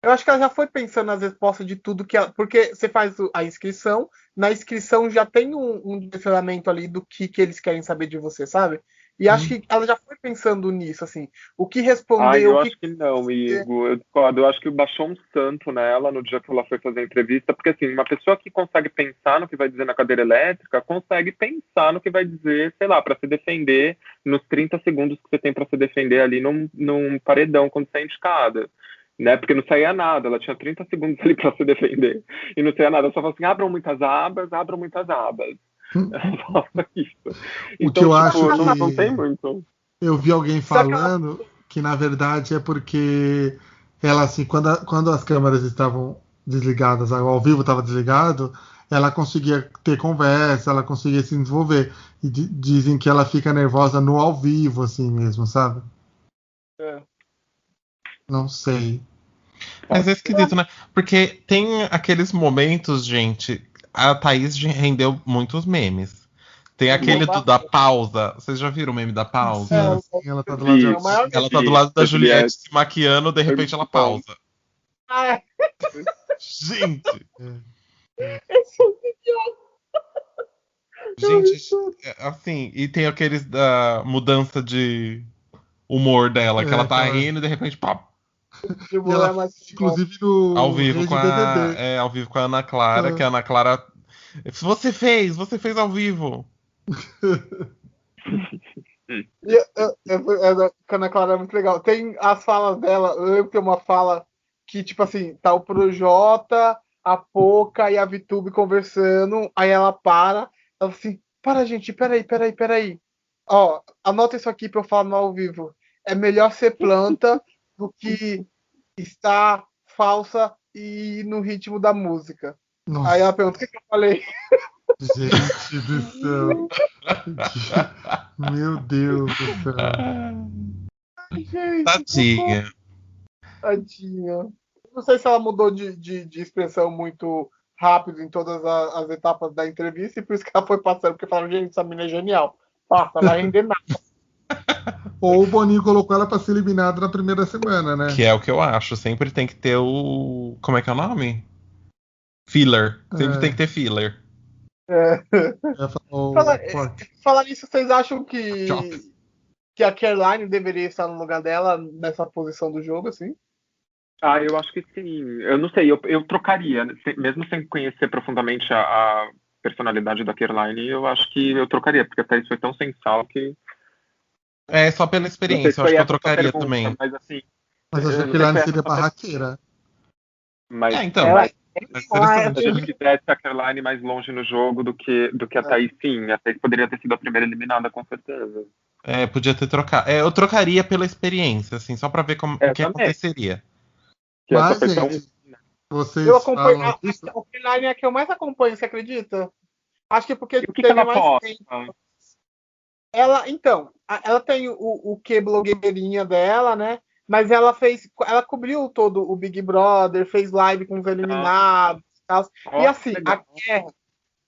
eu acho que ela já foi pensando nas respostas de tudo que ela. Porque você faz a inscrição, na inscrição já tem um direcionamento ali do que eles querem saber de você, sabe? E acho que ela já foi pensando nisso, assim. O que responder, Eu o acho que não, Igor. Eu discordo. Eu acho que baixou um santo nela no dia que ela foi fazer a entrevista, porque assim, uma pessoa que consegue pensar no que vai dizer na cadeira elétrica, consegue pensar no que vai dizer, sei lá, para se defender nos 30 segundos que você tem para se defender ali num paredão quando você é indicada. Né? Porque não saía nada, ela tinha 30 segundos ali para se defender. E não saía nada, ela só falava assim, abram muitas abas. Nossa, isso. O que eu acho que não tem muito. eu vi alguém falando que na verdade é porque ela assim, quando as câmeras estavam desligadas, ao vivo estava desligado, ela conseguia ter conversa, ela conseguia se desenvolver. E dizem que ela fica nervosa no ao vivo, assim mesmo, sabe? É. Não sei. Mas é esquisito, né? Porque tem aqueles momentos, gente. A Thaís rendeu muitos memes. Tem aquele da pausa. Vocês já viram o meme da pausa? Sim, ela tá do lado de É o maior Ela tá do lado da da Juliette se maquiando, de repente ela pausa. Ah, Gente! esse é um idiota. Gente, assim, e tem aqueles da mudança de humor dela, que ela tá rindo e de repente, pá, De E mulher ela, mais inclusive, ao no vivo Rede BBB. ao vivo com a Ana Clara, que a Ana Clara. Você fez ao vivo. A Ana Clara é muito legal. Tem as falas dela. Eu lembro que tem uma fala que, tipo assim, tá o Projota, a Poca e a Vitube conversando. Aí ela para. Ela fala assim: para, gente, peraí. Ó, anota isso aqui pra eu falar no ao vivo. É melhor ser planta do que estar falsa e ir no ritmo da música. Aí ela Nossa, pergunta: o que eu falei? gente do céu. Meu Deus do céu. Gente, Tadinha. tadinha. Não sei se ela mudou de expressão muito rápido em todas as etapas da entrevista e por isso que ela foi passando, porque falaram, gente, essa menina é genial. Passa, vai render nada. Ou o Boninho colocou ela pra ser eliminada na primeira semana, né? Que é o que eu acho. Sempre tem que ter o. Como é que é o nome? Filler. Sempre tem que ter filler. Falar, Corte. falar nisso, vocês acham Chop. que a Caroline deveria estar no lugar dela nessa posição do jogo, assim? Eu acho que sim. Eu não sei, eu trocaria, mesmo sem conhecer profundamente a personalidade da Caroline, eu acho que eu trocaria, porque até isso foi tão sem sal que. É só pela Não sei experiência, se eu acho foi que eu essa a sua trocaria pergunta, também. mas assim. Mas acho que Eu a não sei se Caroline foi seria essa a sua barraqueira. mas Então. Ela, Mas se a interessante. gente quisesse a Caroline mais longe no jogo do que a Thaís, sim. A Thaís poderia ter sido a primeira eliminada, com certeza. Podia ter trocado. Eu trocaria pela experiência, assim, só pra ver o que Também. aconteceria. Que essa Mas, foi tão. gente, eu vocês acompanho. falam A isso? Caroline é a que eu mais acompanho, você acredita? Acho que é porque E o que teve ela mais posta? tempo. Ela, então, ela tem o que blogueirinha dela, né? Mas ela cobriu todo o Big Brother, fez live com os eliminados e tal. E assim, Legal.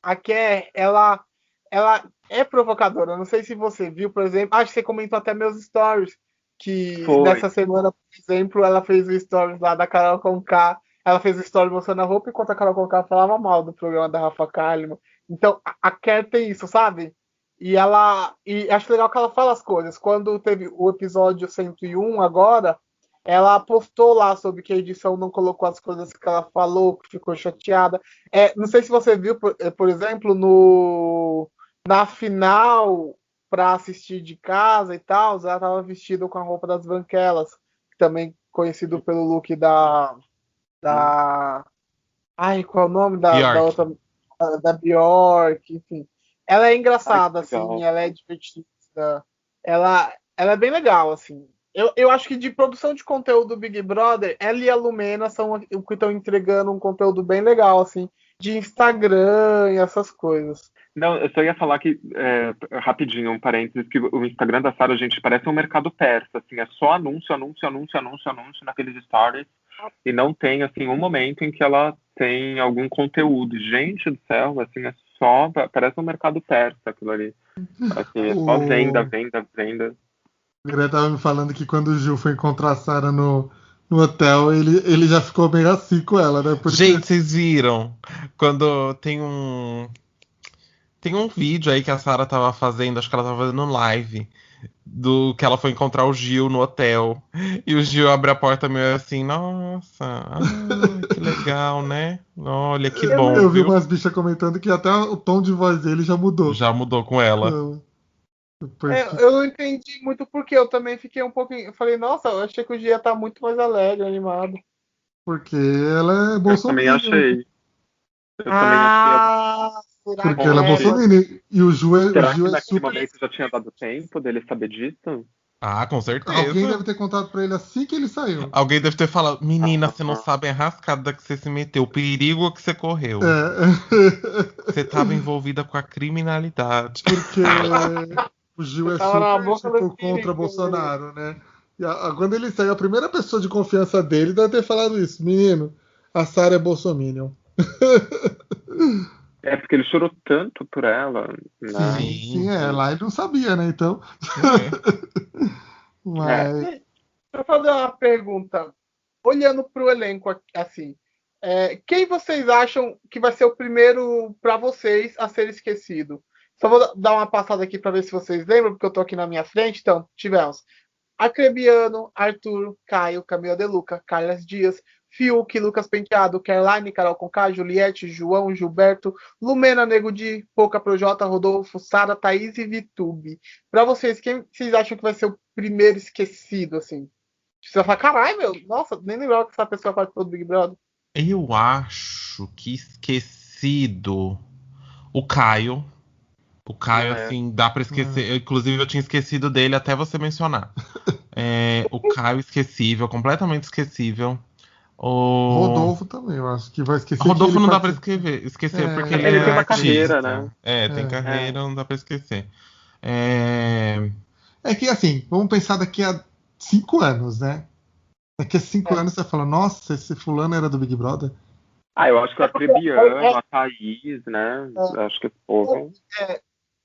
a Kerr, ela é provocadora. Não sei se você viu, por exemplo, acho que você comentou até meus stories, que Foi. nessa semana, por exemplo, ela fez o stories lá da Carol Conká. Ela fez o story mostrando a roupa enquanto a Carol Conká falava mal do programa da Rafa Kalimann. Então, a Kerr tem isso, sabe? E acho legal que ela fala as coisas. Quando teve o episódio 101 agora, ela postou lá sobre que a edição não colocou as coisas que ela falou, que ficou chateada. Não sei se você viu, por exemplo, na final para assistir de casa e tal, ela estava vestida com a roupa das Branquelas, também conhecido pelo look da ai, qual é o nome da Bjork. outra, da Bjork, enfim. Ela é engraçada, Legal. assim, ela é divertida. Ela é bem legal, assim. Eu acho que de produção de conteúdo do Big Brother, ela e a Lumena são o que estão entregando um conteúdo bem legal, assim, de Instagram e essas coisas. Não, eu só ia falar que, rapidinho, um parênteses, que o Instagram da Sarah, gente, parece um mercado persa, assim, é só anúncio naqueles stories, e não tem, assim, um momento em que ela tem algum conteúdo. Gente do céu, assim, parece um mercado persa aquilo ali. Assim, é só venda. O Greg tava me falando que quando o Gil foi encontrar a Sarah no hotel, ele já ficou meio assim com ela, né? Porque... Gente, vocês viram? Quando tem um vídeo aí que a Sarah tava fazendo, acho que ela tava fazendo live, do que ela foi encontrar o Gil no hotel. E o Gil abre a porta meio assim, nossa, que legal, né? Olha, que bom, Eu vi viu? umas bichas comentando que até o tom de voz dele já mudou. Já mudou com ela. Depois que... Eu não entendi muito porque eu também fiquei um pouco. Eu falei, nossa, eu achei que o dia tá muito mais alegre, animado. Porque ela é Eu também bolsominion. achei. Eu também achei. Será Porque que ela é é? bolsominion. E o Gil Será é que naquele super... momento já tinha dado tempo dele saber disso? Ah, com certeza. Alguém deve ter contado pra ele assim que ele saiu. Alguém deve ter falado, menina, você não sabe a rascada que você se meteu, o perigo que você correu. Você estava envolvida com a criminalidade. Porque o Gil é Tava na super, boca do tipo, contra perigo. Bolsonaro, né? E quando ele saiu, a primeira pessoa de confiança dele deve ter falado isso. Menino, a Sarah é bolsominion. É porque ele chorou tanto por ela, né? Sim, lá ele não sabia, né? Então. Mas. Deixa eu fazer uma pergunta. Olhando pro elenco assim, quem vocês acham que vai ser o primeiro para vocês a ser esquecido? Só vou dar uma passada aqui para ver se vocês lembram, porque eu tô aqui na minha frente. Então, tivemos Acrebiano, Arthur, Caio, Camila De Luca, Carlos Dias, Fiuk, Lucas Penteado, Caroline, Carol Conká, Juliette, João, Gilberto, Lumena, Nego Di, Pouca Projota, Rodolfo, Sara, Thaís e Vitube. Para vocês, quem vocês acham que vai ser o primeiro esquecido, assim? Você vai falar, caralho, meu, nossa, nem lembrava que essa pessoa participou do Big Brother. Eu acho que esquecido o Caio. O Caio, assim, dá pra esquecer. Inclusive, eu tinha esquecido dele até você mencionar. O Caio esquecível, completamente esquecível. O Rodolfo também, eu acho que vai esquecer. Rodolfo que não ele dá pra esquecer porque ele Ele é tem uma artista. carreira, né? Tem carreira, não dá pra esquecer. É que assim, vamos pensar daqui a 5 anos, né? Daqui a 5 anos você fala, nossa, esse fulano era do Big Brother. Eu acho que o Acrebiano, a Thaís, né? Acho que esse povo.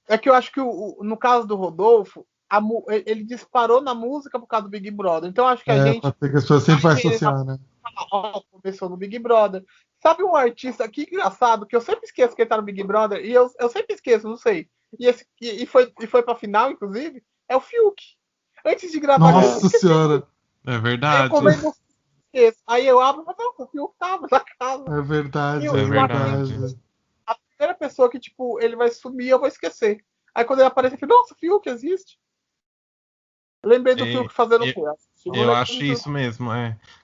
É que eu acho que no caso do Rodolfo, ele disparou na música por causa do Big Brother. Então eu acho que a gente. Pode ser que as pessoas sempre vai associar, né? Começou no Big Brother. Sabe um artista que engraçado, que eu sempre esqueço que ele tá no Big Brother, e eu sempre esqueço, não sei. E foi pra final, inclusive, é o Fiuk. Antes de gravar, Nossa senhora! É verdade. Aí eu abro e falo, o Fiuk tava na casa. É verdade, é verdade. A primeira pessoa que, tipo, ele vai sumir, eu vou esquecer. Aí quando ele aparece, eu falo, nossa, o Fiuk existe. Lembrei do Fiuk fazendo o quê? Eu acho isso mesmo,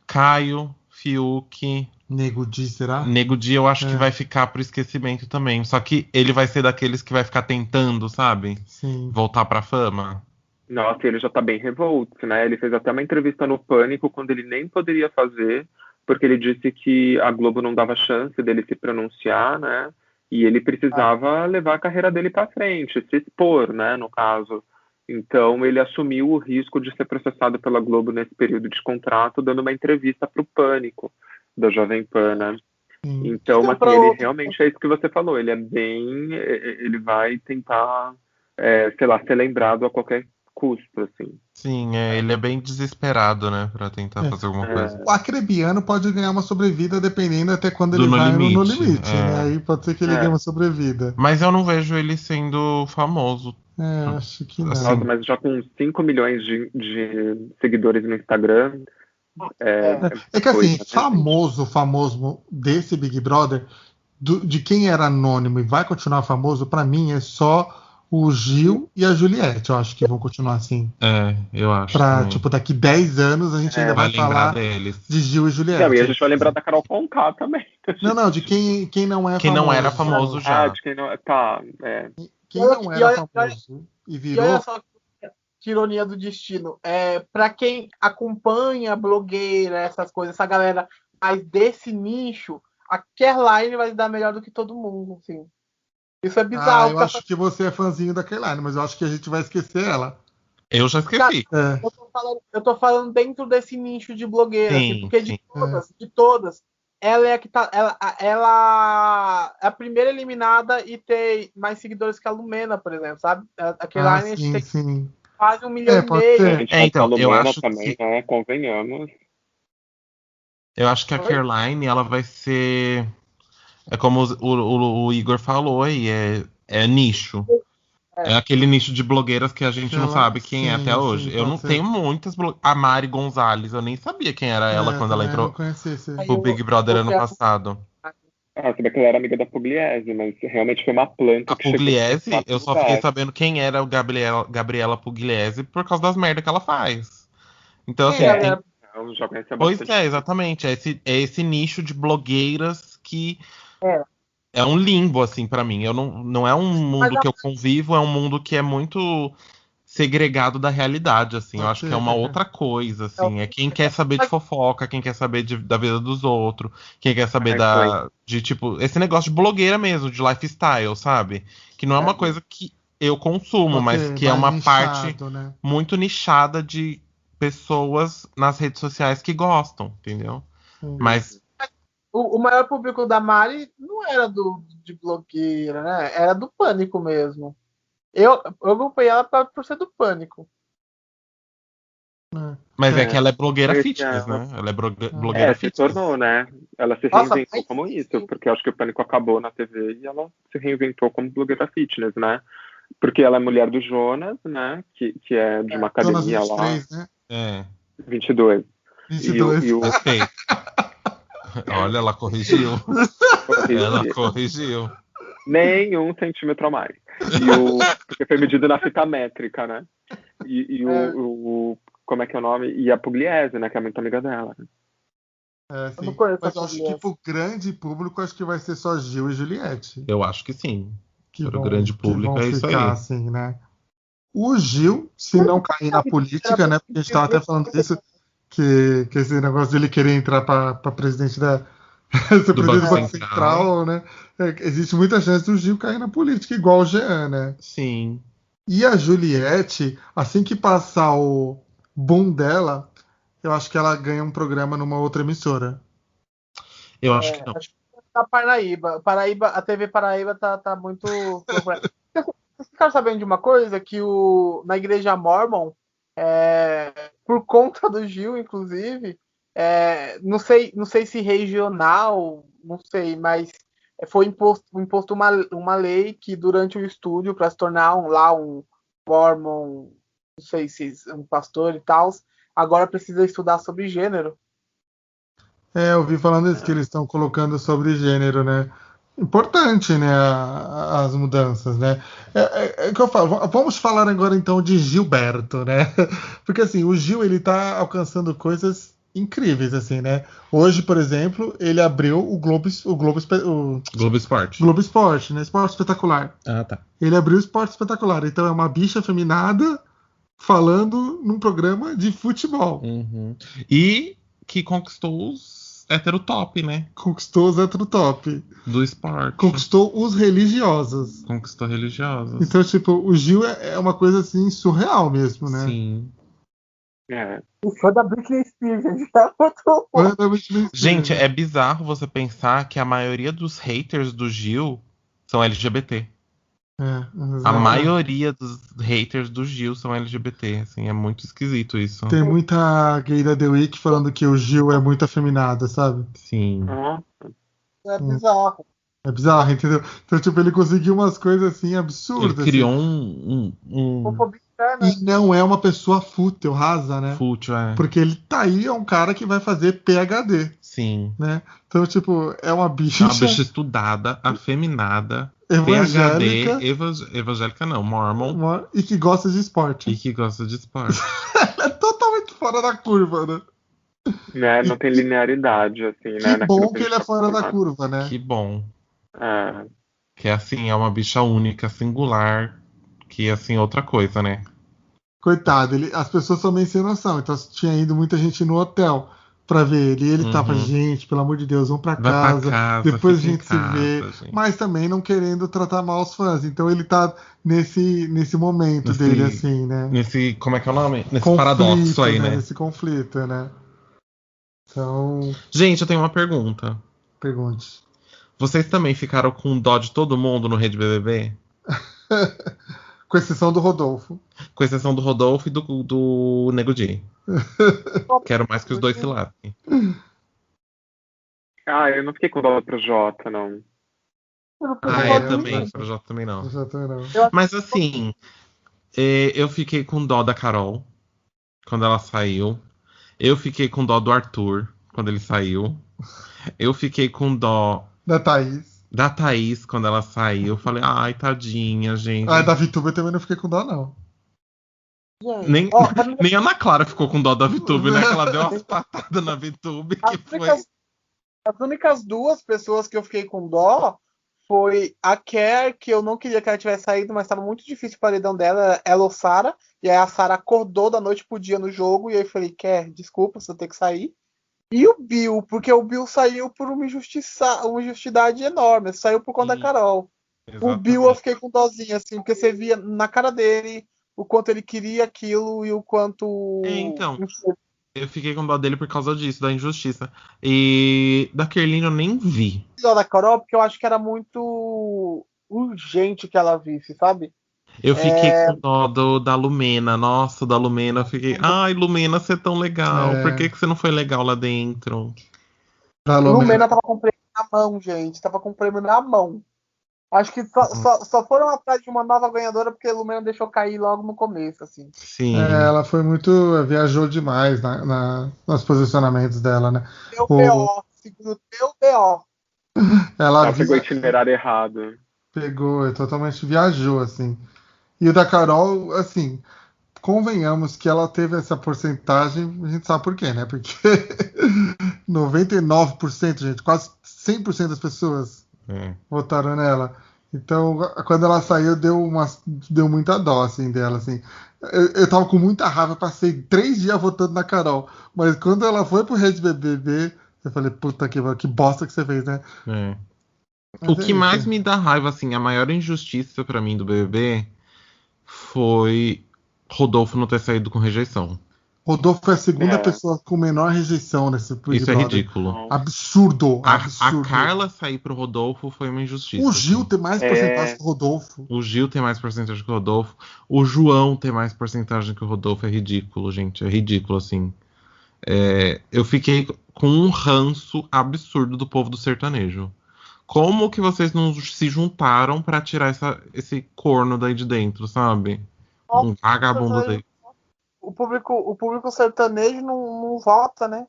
Caio, Fiuk. Nego Di, será? Nego Di eu acho que vai ficar pro esquecimento também. Só que ele vai ser daqueles que vai ficar tentando, sabe? Sim. Voltar pra fama. Nossa, ele já tá bem revolto, né? Ele fez até uma entrevista no Pânico quando ele nem poderia fazer, porque ele disse que a Globo não dava chance dele se pronunciar, né? E ele precisava levar a carreira dele pra frente, se expor, né, no caso. Então ele assumiu o risco de ser processado pela Globo nesse período de contrato, dando uma entrevista pro Pânico da Jovem Pan, né? Então, assim, ele realmente é isso que você falou, ele é bem, ele vai tentar, sei lá, ser lembrado a qualquer custo, assim. Sim, ele é bem desesperado, né, pra tentar fazer alguma coisa. O Acrebiano pode ganhar uma sobrevida dependendo até quando ele vai no limite, né? Aí pode ser que ele ganhe uma sobrevida. Mas eu não vejo ele sendo famoso. Acho que não. Nossa, mas já com 5 milhões de seguidores no Instagram. É que assim, famoso desse Big Brother, de quem era anônimo e vai continuar famoso, pra mim é só o Gil e a Juliette. Eu acho que vão continuar assim. Eu acho. Pra, tipo, daqui 10 anos a gente ainda vai falar deles. de Gil e Juliette. Não, e a gente vai lembrar da Carol Conká também. Não, de quem não é quem famoso. não era famoso já. De quem não. Tá, Quem não era famoso e virou. E olha só que ironia do destino. Pra quem acompanha blogueira, essas coisas, essa galera mais desse nicho, a Caroline vai dar melhor do que todo mundo, assim. Isso é bizarro. Eu acho que você é fãzinho da Caroline, mas eu acho que a gente vai esquecer ela. Eu já esqueci. Eu tô falando dentro desse nicho de blogueira, sim, assim, porque de todas, ela é a que tá. Ela é a primeira eliminada e tem mais seguidores que a Lumena, por exemplo, sabe? A Caroline tem quase 1,5 milhão. Então, eu acho também, que... né? Convenhamos. Eu acho que a Caroline, ela vai ser... É como o Igor falou aí, é nicho. É aquele nicho de blogueiras que a gente não sabe quem é até hoje. Eu não tenho muitas A Mari Gonzalez, eu nem sabia quem era ela quando ela entrou pro Big Brother ano passado. Sabia que ela era amiga da Pugliese, mas realmente foi uma planta. A Pugliese, eu só fiquei sabendo quem era o Gabriela Pugliese por causa das merdas que ela faz. Então, assim, eu já conhecia pois bastante. Exatamente. É esse nicho de blogueiras que é um limbo, assim, pra mim. Não é um mundo que eu convivo, é um mundo que é muito segregado da realidade, assim. Eu Pode acho ser, que é uma pode ser. outra coisa, assim. É quem quer saber de fofoca, quem quer saber da vida dos outros, quem quer saber de, tipo, esse negócio de blogueira mesmo, de lifestyle, sabe? Que não é uma coisa que eu consumo, mas Ok, que é mais uma parte nichado, né? muito nichada de pessoas nas redes sociais que gostam, entendeu? Sim. Mas O maior público da Mari não era de blogueira, né? Era do Pânico mesmo. Eu acompanhei ela por ser do Pânico. é que ela é blogueira Conheci fitness, ela. né? Ela é blogueira Se fitness. tornou, né? Ela se Nossa, reinventou mas como isso, sim. porque eu acho que o Pânico acabou na TV e ela se reinventou como blogueira fitness, né? Porque ela é mulher do Jonas, né? Que é de uma Jonas academia lá, 23, né? É, 22. E 22. o respeito. Olha, ela corrigiu. Ela corrigi, corrigiu. nem 1 centímetro a mais. Porque foi medido na fita métrica, né? Como é que é o nome? E a Pugliese, né? Que é muito amiga dela. Né? É, Eu não sim. conheço Mas a eu acho que Pugliese. pro grande público, acho que vai ser só Gil e Juliette. Eu acho que sim. Que Para o grande que público vão é isso ficar aí. assim, né? O Gil, se não cair na política, né? Porque a gente estava até falando disso, que esse negócio dele querer entrar para presidente ser Do presidente Banco do Banco Central. Central, né? Existe muita chance do Gil cair na política, igual o Jean, né? Sim. E a Juliette, assim que passar o boom dela, eu acho que ela ganha um programa numa outra emissora. Eu acho que não. Acho que tá Paraíba, a TV Paraíba tá muito. Vocês ficaram sabendo de uma coisa? Que na igreja Mormon, por conta do Gil, inclusive, não sei se regional, não sei, mas foi imposto uma lei que durante o estúdio, para se tornar um Mormon, não sei se um pastor e tal, agora precisa estudar sobre gênero. Eu vi falando isso, que eles estão colocando sobre gênero, né? Importante, né? As mudanças, né? É que eu falo. Vamos falar agora então de Gilberto, né? Porque assim, o Gil ele tá alcançando coisas incríveis, assim, né? Hoje, por exemplo, ele abriu o Globo Esporte. Globo Esporte, né? Esporte Espetacular. Ah, tá. Ele abriu o Esporte Espetacular. Então é uma bicha feminada falando num programa de futebol. Uhum. E que conquistou os heterotop, né? Conquistou os heterotop. Do esporte. Conquistou os religiosos. Conquistou religiosos. Então, tipo, o Gil é uma coisa assim surreal mesmo, né? Sim. O fã da Britney Spears, gente. Tá muito bom. Gente, é bizarro você pensar que a maioria dos haters do Gil são LGBT. A maioria dos haters do Gil são LGBT, assim, é muito esquisito isso. Tem muita gay da The Week falando que o Gil é muito afeminado, sabe? Sim. É bizarro. É bizarro, entendeu? Então, tipo, ele conseguiu umas coisas assim absurdas. Ele criou assim. Homofobia, né? E não é uma pessoa fútil, rasa, né? Fútil, Porque ele tá aí, é um cara que vai fazer PhD. Sim. Né? Então, tipo, é uma bicha. É uma bicha estudada, afeminada, evangélica. PhD, evangélica não, mormon. E que gosta de esporte. E que gosta de esporte. É totalmente fora da curva, né? Né? Não tem linearidade, assim, né? Que bom que ele é fora da curva, né? Que bom. Que assim, é uma bicha única, singular, que assim, outra coisa, né? Coitado, as pessoas são meio sem noção. Então tinha ido muita gente no hotel pra ver ele. E ele tava, gente, pelo amor de Deus, vamos pra casa. Depois a gente se vê. Gente. Mas também não querendo tratar mal os fãs. Então ele tá nesse momento dele, assim, né? Como é que é o nome? Nesse paradoxo aí, né? Nesse conflito, né? Então. Gente, eu tenho uma pergunta. Pergunte. Vocês também ficaram com dó de todo mundo no Rede BBB? Com exceção do Rodolfo. Com exceção do Rodolfo e do Nego Di. Quero mais que os dois se lasquem. Eu não fiquei com dó pro Jota, não. Eu também. Pro Jota também não. Mas assim, eu fiquei com dó da Carol quando ela saiu. Eu fiquei com dó do Arthur quando ele saiu. Eu fiquei com dó da Thaís quando ela saiu. Eu falei, ai, tadinha, gente. Da VTube eu também não fiquei com dó, não. Nem a Ana Clara ficou com dó da VTube, né? Que ela deu umas patadas na VTube. As únicas duas pessoas que eu fiquei com dó foi a Kerr, que eu não queria que ela tivesse saído, mas estava muito difícil o paredão dela, ela ou Sarah. E aí a Sarah acordou da noite pro dia no jogo, e aí eu falei, Kerr, desculpa, você tem que sair. E o Bill, porque o Bill saiu por uma injustiçade enorme, saiu por conta da Sim, Carol. O Bill eu exatamente. fiquei com dozinha, assim, porque você via na cara dele o quanto ele queria aquilo e o quanto. Então, eu fiquei com dó dele por causa disso, da injustiça. E da Kerline eu nem vi. Da Carol, porque eu acho que era muito urgente que ela visse, sabe? Eu fiquei com dó da Lumena. Nossa, da Lumena, eu fiquei. Ai, Lumena, você é tão legal. Por É, que você não foi legal lá dentro? da Lumena. Lumena tava com o prêmio na mão, gente. Tava com o prêmio na mão. Acho que só foram atrás de uma nova ganhadora porque a Lumena deixou cair logo no começo, assim. Sim. Ela foi muito. Viajou demais nos posicionamentos dela, né? Teu O, BO, segundo teu BO. ela Ela pegou o via, itinerário errado. pegou, totalmente viajou, assim. E o da Carol, assim, convenhamos que ela teve essa porcentagem, a gente sabe por quê, né? Porque 99%, gente, quase 100% das pessoas É. votaram nela. Então, quando ela saiu, deu muita dó, assim, dela, assim. Eu tava com muita raiva, passei 3 dias votando na Carol. Mas quando ela foi pro Rede BBB, eu falei, puta que bosta que você fez, né? É. O Mas é que isso. mais me dá raiva, assim, a maior injustiça pra mim do BBB foi Rodolfo não ter saído com rejeição. Rodolfo foi a segunda É. pessoa com menor rejeição nesse Big Isso é Brother. ridículo. Absurdo, A absurdo. Carla sair pro Rodolfo foi uma O injustiça, Gil assim. tem mais porcentagem É, que o Rodolfo. O Gil tem mais porcentagem que o Rodolfo. O João tem mais porcentagem que o Rodolfo. É ridículo, gente. É ridículo, assim. Eu fiquei com um ranço absurdo do povo do sertanejo. Como que vocês não se juntaram pra tirar esse corno daí de dentro, sabe? Um vagabundo daí. O público sertanejo não vota, né?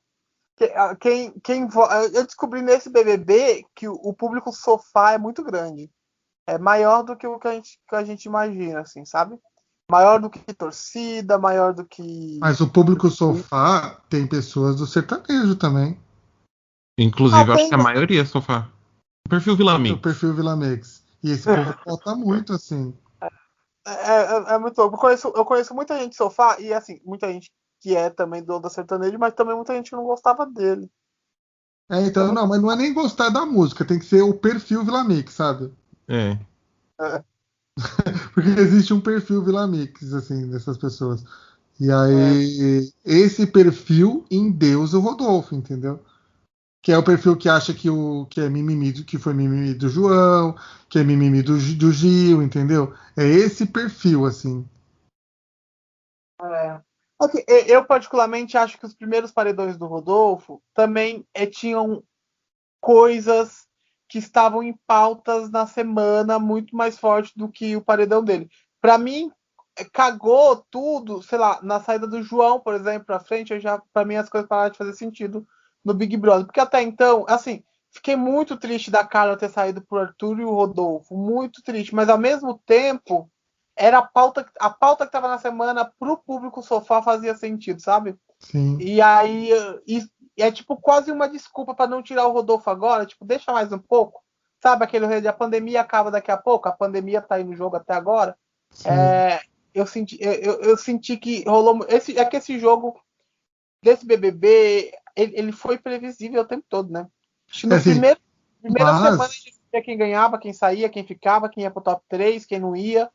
Eu descobri nesse BBB que o público sofá é muito grande. É maior do que o que a gente imagina, assim, sabe? Maior do que torcida, maior do que. Mas o público sofá tem pessoas do sertanejo também. Ah, Inclusive, eu acho tem. que a maioria é sofá. O perfil Vila O Mix. perfil Vila Mix. E esse povo vota muito, assim. É muito bom. Eu conheço muita gente sofá e, assim, muita gente que é também do da sertanejo, mas também muita gente que não gostava dele. É Então, muito. não, mas não é nem gostar da música, tem que ser o perfil Vila Mix, sabe? É. É, Porque existe um perfil Vila Mix, assim, dessas pessoas. E é, aí, esse perfil endeusa o Rodolfo, entendeu? Que é o perfil que acha que é mimimi, que foi mimimi do João, que é mimimi do Gil, entendeu? É esse perfil, assim. é. Assim, eu particularmente acho que os primeiros paredões do Rodolfo também tinham coisas que estavam em pautas na semana muito mais forte do que o paredão dele. Para mim, cagou tudo, sei lá, na saída do João, por exemplo, pra frente, para mim as coisas pararam de fazer sentido no Big Brother. Porque até então, assim, fiquei muito triste da Carla ter saído pro Arthur e o Rodolfo, muito triste, mas ao mesmo tempo era a pauta que tava na semana pro público sofá fazia sentido, sabe? Sim, E aí é tipo quase uma desculpa para não tirar o Rodolfo agora, tipo, deixa mais um pouco. Sabe aquele rei a pandemia acaba daqui a pouco, a pandemia tá aí no jogo até agora. sim. É, eu senti que rolou que esse jogo desse BBB, ele foi previsível o tempo todo, né? Acho que É no assim, primeira semana a mas gente sabia quem ganhava, quem saía, quem ficava, quem ia pro top 3, quem não ia.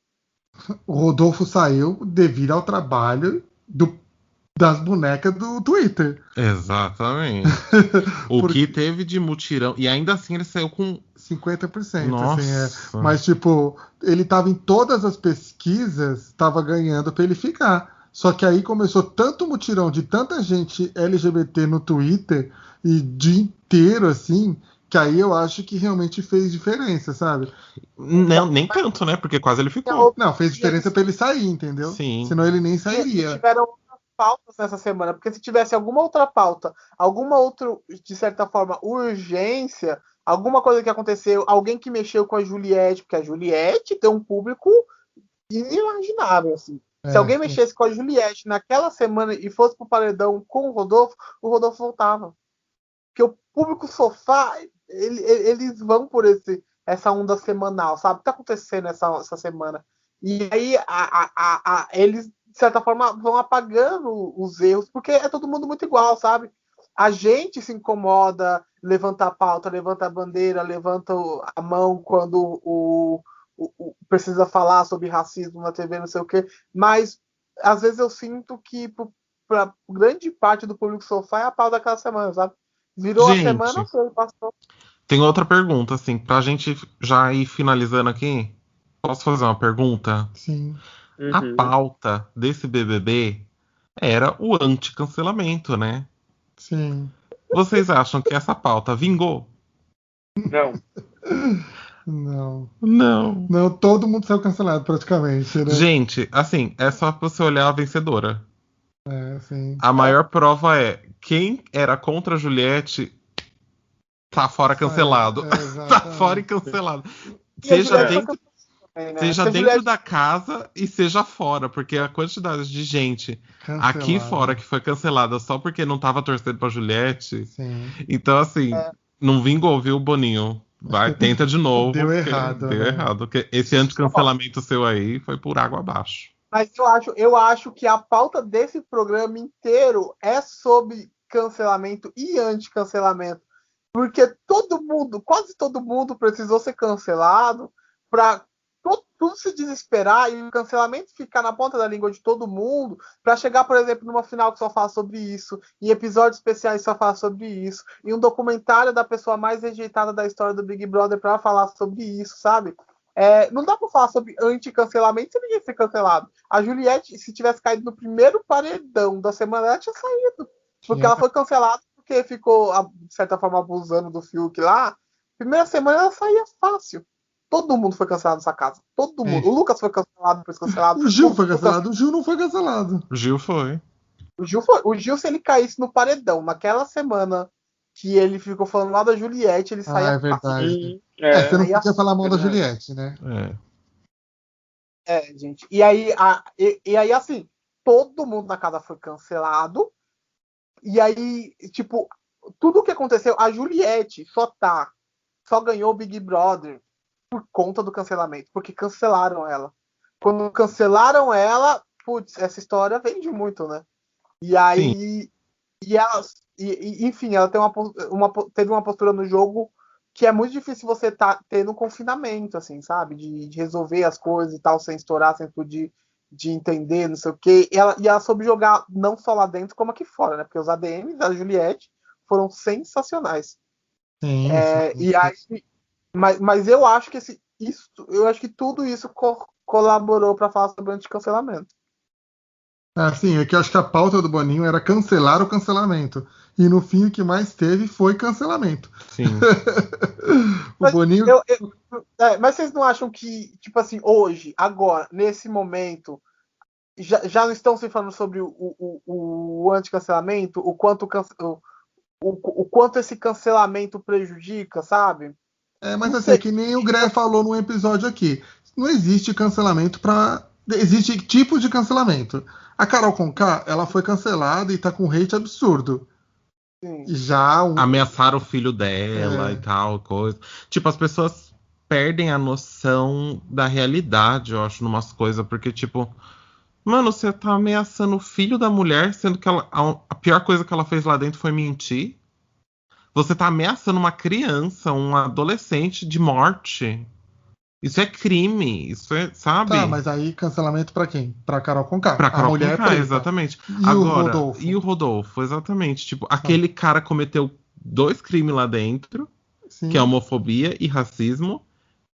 o Rodolfo saiu devido ao trabalho das bonecas do Twitter. Exatamente. O que Porque teve de mutirão. E ainda assim ele saiu com. 50%, assim, Nossa. mas tipo, ele tava em todas as pesquisas, tava ganhando para ele ficar. Só que aí começou tanto mutirão de tanta gente LGBT no Twitter e dia inteiro assim, que aí eu acho que realmente fez diferença, sabe? Não, nem tanto, né? Porque quase ele Tinha ficou. Não, fez tinha diferença para ele sair, entendeu? Sim. Senão ele nem e sairia. tiveram outras pautas nessa semana, porque se tivesse alguma outra pauta, alguma outra, de certa forma, urgência, alguma coisa que aconteceu, alguém que mexeu com a Juliette, porque a Juliette tem um público inimaginável, assim. Se É, alguém mexesse com a Juliette naquela semana e fosse pro paredão com o Rodolfo voltava. Porque o público sofá, eles vão por essa onda semanal, sabe? O que tá acontecendo essa semana? E aí eles, de certa forma, vão apagando os erros, porque é todo mundo muito igual, sabe? A gente se incomoda, levanta a pauta, levanta a bandeira, levanta a mão quando precisa falar sobre racismo na TV, não sei o quê, mas às vezes eu sinto que para grande parte do público sofá é a pauta daquela semana, sabe? Virou a semana, Gente, foi, passou. tem outra pergunta, assim, pra gente já ir finalizando aqui. Posso fazer uma pergunta? Sim. A Uhum. pauta desse BBB era o anti-cancelamento, né? Sim. Vocês acham que essa pauta vingou? Não. Não. Não. Não, todo mundo saiu cancelado praticamente, né? Gente, assim, é só você olhar a vencedora. É, sim. A maior prova é quem era contra a Juliette tá fora cancelado. É, Tá fora e exatamente. cancelado. E a Seja Juliette dentro, também, né? seja Se a dentro Juliette- da casa e seja fora, porque a quantidade de gente aqui Cancelado. fora que foi cancelada só porque não tava torcendo pra Juliette. Sim. Então, assim, É. não vingou, viu, Boninho? Vai, tenta de novo. Deu porque errado, deu né? errado. Porque esse anticancelamento seu aí foi por água abaixo. Mas eu acho que a pauta desse programa inteiro é sobre cancelamento e anticancelamento. Porque quase todo mundo precisou ser cancelado para tudo se desesperar e o cancelamento ficar na ponta da língua de todo mundo para chegar, por exemplo, numa final que só fala sobre isso, em episódios especiais que só fala sobre isso, em um documentário da pessoa mais rejeitada da história do Big Brother para falar sobre isso, sabe? Não dá para falar sobre anti-cancelamento sem ninguém ser cancelado. A Juliette, se tivesse caído no primeiro paredão da semana, ela tinha saído. Porque ela foi cancelada porque ficou, de certa forma, abusando do Fiuk lá. Primeira semana ela saía fácil. Todo mundo foi cancelado nessa casa. Todo mundo. É. O Lucas foi cancelado, depois cancelado. O Gil foi cancelado, o Gil não foi cancelado. O Gil foi. O Gil, se ele caísse no paredão naquela semana que ele ficou falando lá da Juliette, ele saía É verdade. Uhum. Você não Aí podia falar mal da verdade. Juliette, né? gente. E aí, assim, todo mundo na casa foi cancelado. E aí, tipo, tudo o que aconteceu, a Juliette só ganhou o Big Brother por conta do cancelamento, porque cancelaram ela. Quando cancelaram ela, putz, essa história vende muito, né? E aí, enfim, ela tem teve uma postura no jogo que é muito difícil você ter no confinamento, assim, sabe? De resolver as coisas e tal, sem estourar, sem tudo de entender, não sei o quê. E ela soube jogar não só lá dentro, como aqui fora, né? Porque os ADMs da Juliette foram sensacionais. Sim, E aí, mas eu acho que eu acho que tudo isso colaborou para falar sobre o anticancelamento. Assim, é que eu acho que a pauta do Boninho era cancelar o cancelamento. E no fim o que mais teve foi cancelamento. Sim. O Boninho. Mas vocês não acham que, tipo assim, hoje, agora, nesse momento, já não estão se falando sobre o anticancelamento, o quanto esse cancelamento prejudica, sabe? Mas Não assim, sei. que nem o Gré falou num episódio aqui. Não existe cancelamento para. Existe tipos de cancelamento. A Carol Conká, ela foi cancelada e tá com um hate absurdo. Sim. Já Ameaçaram o filho dela e tal, coisa. Tipo, as pessoas perdem a noção da realidade, eu acho, numas coisas, porque, tipo, mano, você tá ameaçando o filho da mulher, sendo que a pior coisa que ela fez lá dentro foi mentir. Você tá ameaçando uma criança, um adolescente de morte. Isso é crime, isso é, sabe? Tá, mas aí cancelamento pra quem? Pra Carol Conká. Pra A Carol mulher Conká, preta. exatamente. E Agora, o Rodolfo? e o Rodolfo, exatamente. Tipo, aquele cara cometeu 2 crimes lá dentro, Sim. que é homofobia e racismo,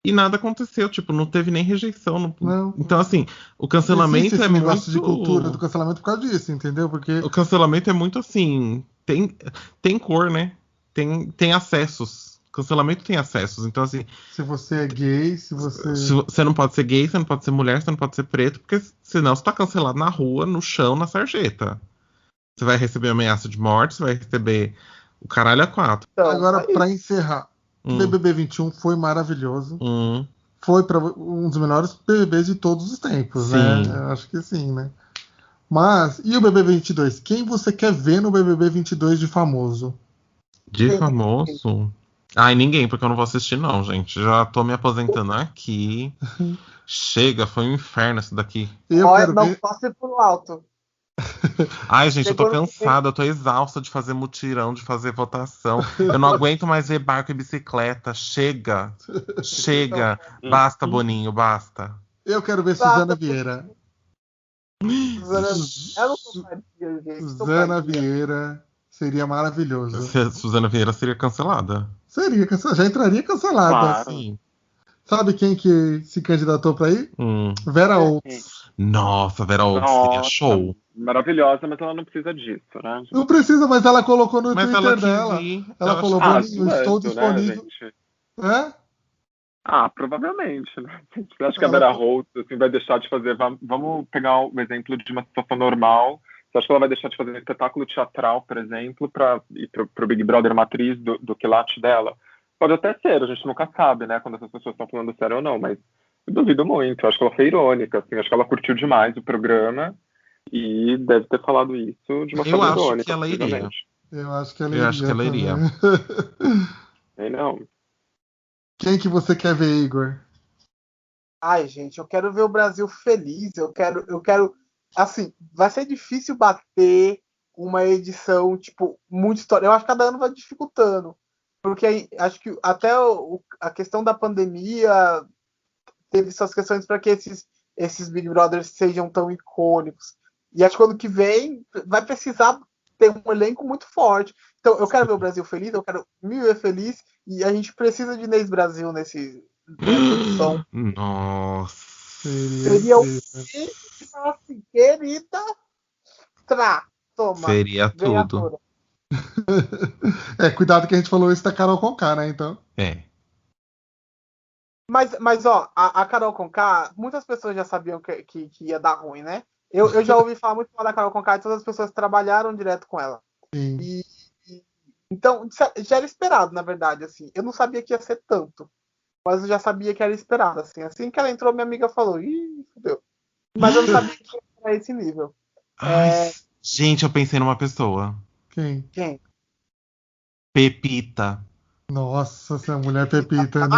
e nada aconteceu. Tipo, não teve nem rejeição. Não. Então, assim, o Não cancelamento existe esse é negócio muito... de cultura do cancelamento por causa disso, entendeu? Porque O cancelamento é muito assim... Tem cor, né? Tem acessos. Cancelamento tem acessos. Então, assim... se você é gay, se você... Você não pode ser gay, você não pode ser mulher, você não pode ser preto, porque senão você tá cancelado na rua, no chão, na sarjeta. Você vai receber ameaça de morte, você vai receber o caralho a 4. Então, Agora, pra encerrar, Hum. BBB 21 foi maravilhoso. Hum. Foi para um dos melhores BBBs de todos os tempos, Sim. né? Eu acho que sim, né? Mas, e o BBB 22? Quem você quer ver no BBB 22 de famoso? De famoso? Ai, ninguém, porque eu não vou assistir, não, gente. Já tô me aposentando aqui. Chega, foi um inferno isso daqui. Eu Olha, quero não ver. passe por alto. Ai, gente, eu tô Chegou no fim. cansada, eu tô exausta de fazer mutirão, de fazer votação. Eu não aguento mais ver barco e bicicleta. Chega, chega. Basta, Boninho, basta. Eu quero ver Suzana Basta, Vieira. Suzana. Eu não Su- toparia, gente. Suzana Toparia. Vieira seria maravilhoso. Se a Suzana Vieira seria cancelada. Seria, já entraria cancelada. Claro. Sim. Sabe quem que se candidatou pra ir? Hum. Vera Oaks. Nossa, Vera Oaks seria Nossa, show. maravilhosa, mas ela não precisa disso, né? Não precisa, mas ela colocou no Mas Twitter ela quis dela. ir. Ela Eu falou, acho Boninho, estou Suelto, né, disponível. gente? É? Provavelmente, né? Você acha que a Ela- Vera Holtz assim, vai deixar de fazer... Vamos pegar o exemplo de uma situação normal. Você acha que ela vai deixar de fazer um espetáculo teatral, por exemplo, para ir pro Big Brother matriz do quilate dela? Pode até ser, a gente nunca sabe, né? Quando essas pessoas estão falando sério ou não, mas eu duvido muito. Eu acho que ela foi irônica, assim. Acho que ela curtiu demais o programa e deve ter falado isso de uma Eu forma acho irônica, que ela iria. possivelmente. Eu acho que ela Eu acho que iria ela iria. também. Sei não. Quem que você quer ver, Igor? Ai, gente, eu quero ver o Brasil feliz. Eu quero. Assim, vai ser difícil bater uma edição, tipo, muito história. Eu acho que cada ano vai dificultando. Porque acho que até a questão da pandemia teve suas questões para que esses Big Brothers sejam tão icônicos. E acho que ano que vem vai precisar ter um elenco muito forte. Então, eu quero ver o Brasil feliz, eu quero me ver feliz, e a gente precisa de Inês Brasil nessa edição. Nossa. Seria o que falar assim, querida, toma, Seria tudo. ganhadora. Cuidado que a gente falou isso da Carol Conká, né? Então. É. Mas ó, a Carol Conká, muitas pessoas já sabiam que ia dar ruim, né? Eu já ouvi falar muito mal da Carol Conká e todas as pessoas trabalharam direto com ela. Sim. Então, já era esperado, na verdade, assim. Eu não sabia que ia ser tanto, mas eu já sabia que era esperado, assim. Assim que ela entrou, minha amiga falou, ih, fudeu. Mas eu não sabia que ia ser esse nível. Ai, gente, eu pensei numa pessoa. Quem? Pepita. Nossa, essa mulher Pepita, né?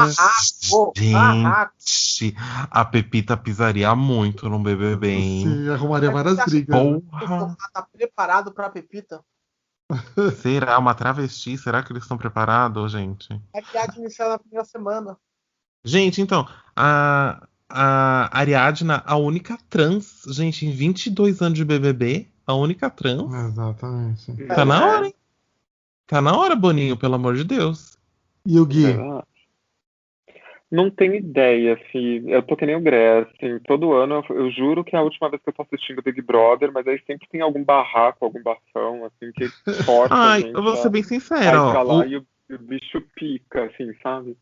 Gente, a Pepita pisaria muito no BBB, hein? Sim, arrumaria várias brigas. O Porra! sofá tá preparado pra Pepita? Será uma travesti? Será que eles estão preparados, gente? É que iniciar na primeira semana. Gente, então, a Ariadna, a única trans, gente, em 22 anos de BBB, a única trans. Exatamente. Tá na hora, hein? Tá na hora, Boninho, pelo amor de Deus. E o Gui? Não tenho ideia, Fih. Eu tô que nem o Gré, assim, todo ano eu juro que é a última vez que eu tô assistindo Big Brother, mas aí sempre tem algum barraco, algum bafão, assim, que força a Ai, gente eu vou ser bem a sincero, ir pra ó. lá e o bicho pica, assim, sabe?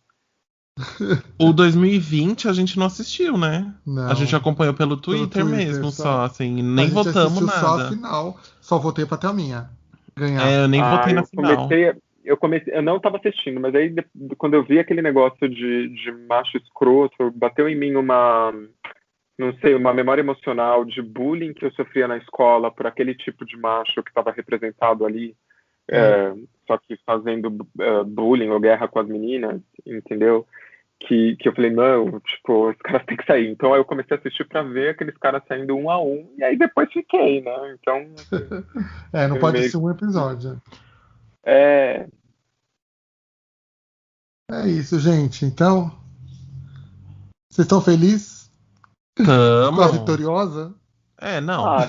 O 2020 a gente não assistiu, né? Não. A gente acompanhou pelo Twitter mesmo, só, assim, nem votamos nada. Só a final, só votei pra Thelminha ganhar. Eu nem votei na final. Eu não tava assistindo, mas aí quando eu vi aquele negócio de macho escroto, bateu em mim não sei, uma memória emocional de bullying que eu sofria na escola por aquele tipo de macho que estava representado ali, só que fazendo bullying ou guerra com as meninas, entendeu? Que eu falei, não, tipo, os caras têm que sair. Então eu comecei a assistir pra ver aqueles caras saindo um a um, e aí depois fiquei, né? Então. Não pode ser um episódio. É isso, gente. Então, vocês estão felizes? Tamo. Com a vitoriosa? Não.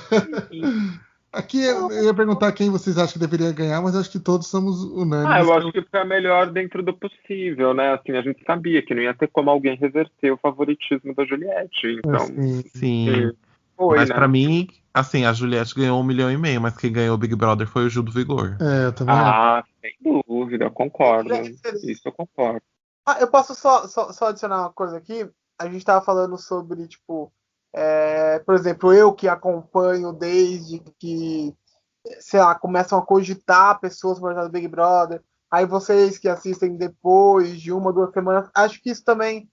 Sim. Aqui eu ia perguntar quem vocês acham que deveria ganhar, mas acho que todos somos unânimes. Eu acho que foi a melhor dentro do possível, né? Assim, a gente sabia que não ia ter como alguém reverter o favoritismo da Juliette. Então, sim. Foi, mas né? pra mim, assim, a Juliette ganhou 1,5 milhão, mas quem ganhou o Big Brother foi o Gil do Vigor. Eu também acho. Sem dúvida, eu concordo. Isso eu concordo. Eu posso só adicionar uma coisa aqui? A gente tava falando sobre, tipo, por exemplo, eu que acompanho desde que, sei lá, começam a cogitar pessoas para o Big Brother, aí vocês que assistem depois de 1-2 semanas, acho que isso também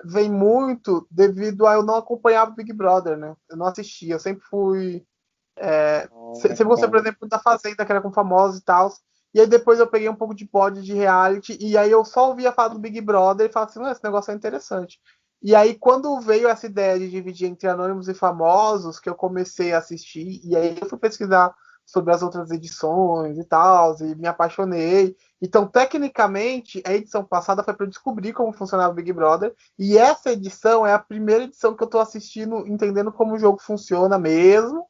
vem muito devido a eu não acompanhar o Big Brother, né? Eu não assistia, eu sempre fui... sempre gostei, por exemplo, da Fazenda, que era com famosos e tal, E aí depois eu peguei um pouco de pod de reality, e aí eu só ouvia falar do Big Brother e falava assim, esse negócio é interessante. E aí quando veio essa ideia de dividir entre anônimos e famosos, que eu comecei a assistir, e aí eu fui pesquisar sobre as outras edições e tal, e me apaixonei. Então, tecnicamente, a edição passada foi para eu descobrir como funcionava o Big Brother, e essa edição é a primeira edição que eu estou assistindo, entendendo como o jogo funciona mesmo,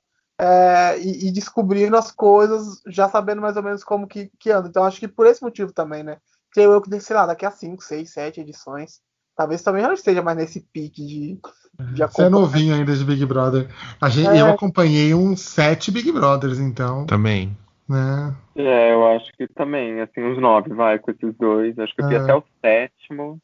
e descobrindo as coisas, já sabendo mais ou menos como que anda. Então, acho que por esse motivo também, né? Creio eu que, sei lá, daqui a 5, 6, 7 edições, talvez também já esteja mais nesse pique de Você é acompanhar. novinho ainda de Big Brother. Eu acompanhei uns 7 Big Brothers, então, Também. né? Eu acho que também, assim, uns 9, vai, com esses dois. Acho que eu fui até o 7º.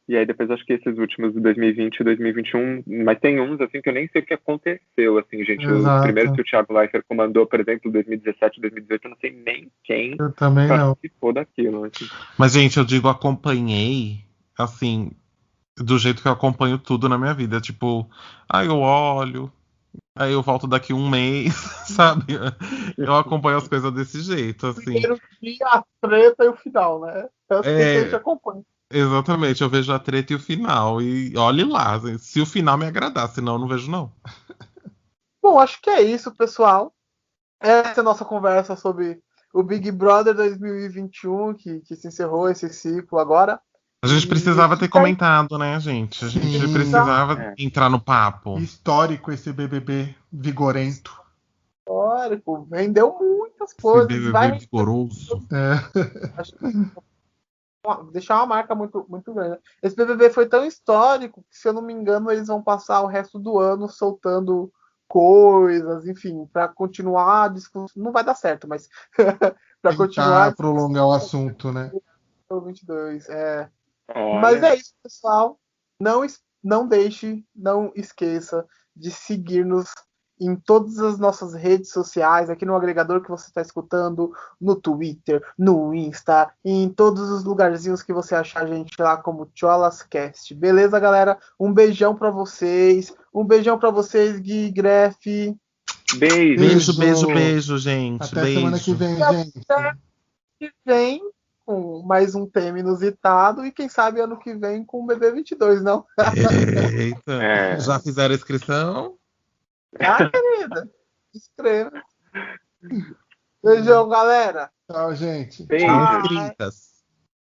E aí depois acho que esses últimos de 2020 e 2021, mas tem uns, assim, que eu nem sei o que aconteceu, assim, gente. Exato. O primeiro que o Thiago Leifert comandou, por exemplo, 2017 e 2018, eu não sei nem quem Eu também não. participou daquilo, assim. Mas, gente, eu digo acompanhei, assim, do jeito que eu acompanho tudo na minha vida. Tipo, aí eu olho, aí eu volto daqui um mês, sabe? Eu acompanho as coisas desse jeito, assim. Primeiro dia, a treta e o final, né? É assim que a gente acompanha. Exatamente, eu vejo a treta e o final. E olhe lá, se o final me agradar, senão eu não vejo, não. Bom, acho que é isso, pessoal. Essa é a nossa conversa sobre o Big Brother 2021, que se encerrou esse ciclo agora. A gente precisava ter comentado, né, gente? A gente Sim. precisava entrar no papo. Histórico esse BBB vigorento. Histórico, rendeu muitas Esse coisas. BBB vigoroso. Acho que deixar uma marca muito, muito grande. Esse BBB foi tão histórico que, se eu não me engano, eles vão passar o resto do ano soltando coisas, enfim, para continuar a discussão. Não vai dar certo, mas para continuar Prolongar o assunto, né? 22. Olha. Mas é isso, pessoal. Não deixe, não esqueça de seguir-nos em todas as nossas redes sociais, aqui no agregador que você está escutando, no Twitter, no Insta, e em todos os lugarzinhos que você achar a gente lá como CholaScast. Beleza, galera? Um beijão para vocês. Um beijão para vocês, Gui, Gref. Beijo, gente. Até beijo. semana que vem, gente. Até que vem com mais um tema inusitado e quem sabe ano que vem com o BB22, não? Eita. Já fizeram a inscrição? Querida, escreva. Beijão, galera. Tchau, gente. Beijo. Inscritas.